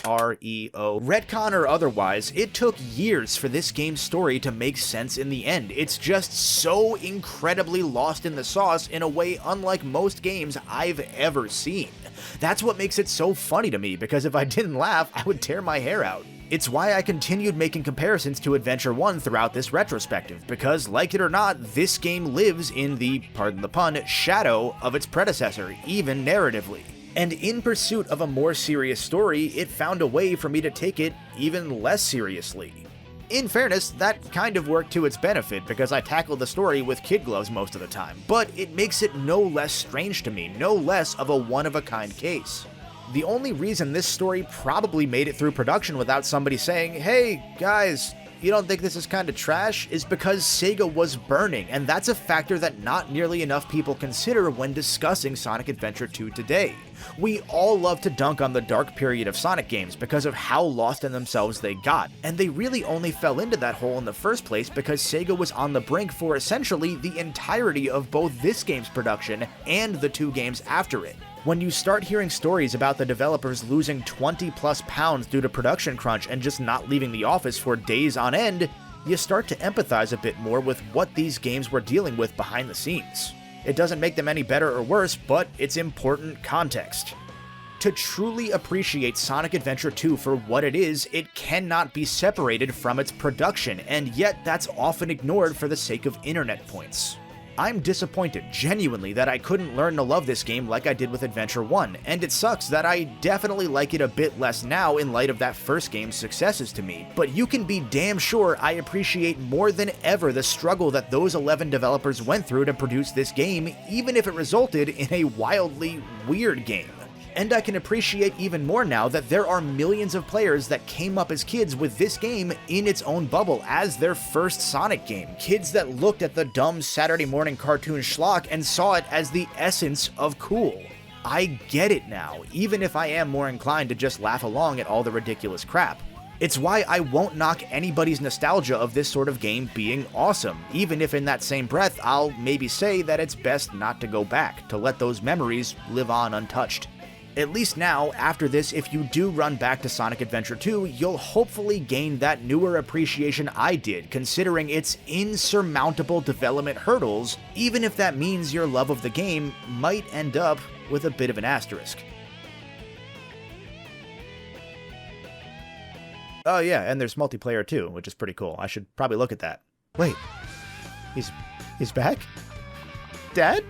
Retcon or otherwise, it took years for this game's story to make sense in the end. It's just so incredibly lost in the sauce in a way unlike most games I've ever seen. That's what makes it so funny to me, because if I didn't laugh, I would tear my hair out. It's why I continued making comparisons to Adventure 1 throughout this retrospective, because, like it or not, this game lives in the, pardon the pun, shadow of its predecessor, even narratively. And in pursuit of a more serious story, it found a way for me to take it even less seriously. In fairness, that kind of worked to its benefit, because I tackled the story with kid gloves most of the time, but it makes it no less strange to me, no less of a one-of-a-kind case. The only reason this story probably made it through production without somebody saying, "Hey, guys, you don't think this is kind of trash?" is because Sega was burning, and that's a factor that not nearly enough people consider when discussing Sonic Adventure 2 today. We all love to dunk on the dark period of Sonic games because of how lost in themselves they got, and they really only fell into that hole in the first place because Sega was on the brink for essentially the entirety of both this game's production and the 2 games after it. When you start hearing stories about the developers losing 20+ pounds due to production crunch and just not leaving the office for days on end, you start to empathize a bit more with what these games were dealing with behind the scenes. It doesn't make them any better or worse, but it's important context. To truly appreciate Sonic Adventure 2 for what it is, it cannot be separated from its production, and yet that's often ignored for the sake of internet points. I'm disappointed, genuinely, that I couldn't learn to love this game like I did with Adventure 1, and it sucks that I definitely like it a bit less now in light of that first game's successes to me, but you can be damn sure I appreciate more than ever the struggle that those 11 developers went through to produce this game, even if it resulted in a wildly weird game. And I can appreciate even more now that there are millions of players that came up as kids with this game in its own bubble as their first Sonic game. Kids that looked at the dumb Saturday morning cartoon schlock and saw it as the essence of cool. I get it now, even if I am more inclined to just laugh along at all the ridiculous crap. It's why I won't knock anybody's nostalgia of this sort of game being awesome, even if in that same breath I'll maybe say that it's best not to go back, to let those memories live on untouched. At least now, after this, if you do run back to Sonic Adventure 2, you'll hopefully gain that newer appreciation I did, considering its insurmountable development hurdles, even if that means your love of the game might end up with a bit of an asterisk. Oh yeah, and there's multiplayer too, which is pretty cool. I should probably look at that. Wait, he's back? Dad?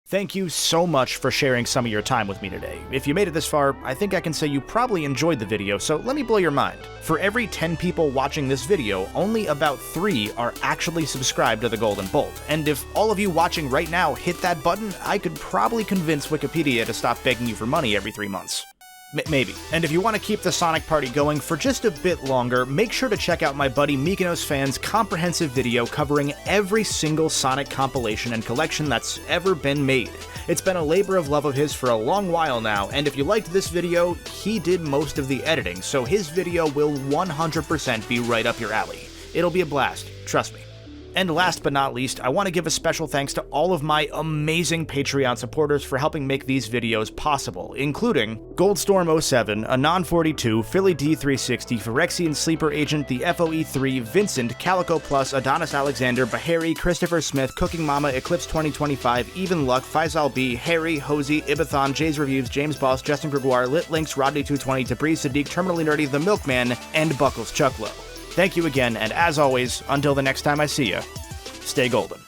Thank you so much for sharing some of your time with me today. If you made it this far, I think I can say you probably enjoyed the video, so let me blow your mind. For every 10 people watching this video, only about 3 are actually subscribed to the Golden Bolt, and if all of you watching right now hit that button, I could probably convince Wikipedia to stop begging you for money every 3 months. Maybe. And if you want to keep the Sonic party going for just a bit longer, make sure to check out my buddy Mykonos Fan's comprehensive video covering every single Sonic compilation and collection that's ever been made. It's been a labor of love of his for a long while now, and if you liked this video, he did most of the editing, so his video will 100% be right up your alley. It'll be a blast, trust me. And last but not least, I want to give a special thanks to all of my amazing Patreon supporters for helping make these videos possible, including Goldstorm07, Anon42, Philly D360, Phyrexian Sleeper Agent, the FOE3, Vincent, Calico Plus, Adonis Alexander, Bahari, Christopher Smith, Cooking Mama, Eclipse 2025, Even Luck, Faisal B, Harry, Hosey, Ibathon, Jay's Reviews, James Boss, Justin Gregoire, Lit Links, Rodney220, Debris, Sadiq, Terminally Nerdy, The Milkman, and Buckles Chucklow. Thank you again, and as always, until the next time I see you, stay golden.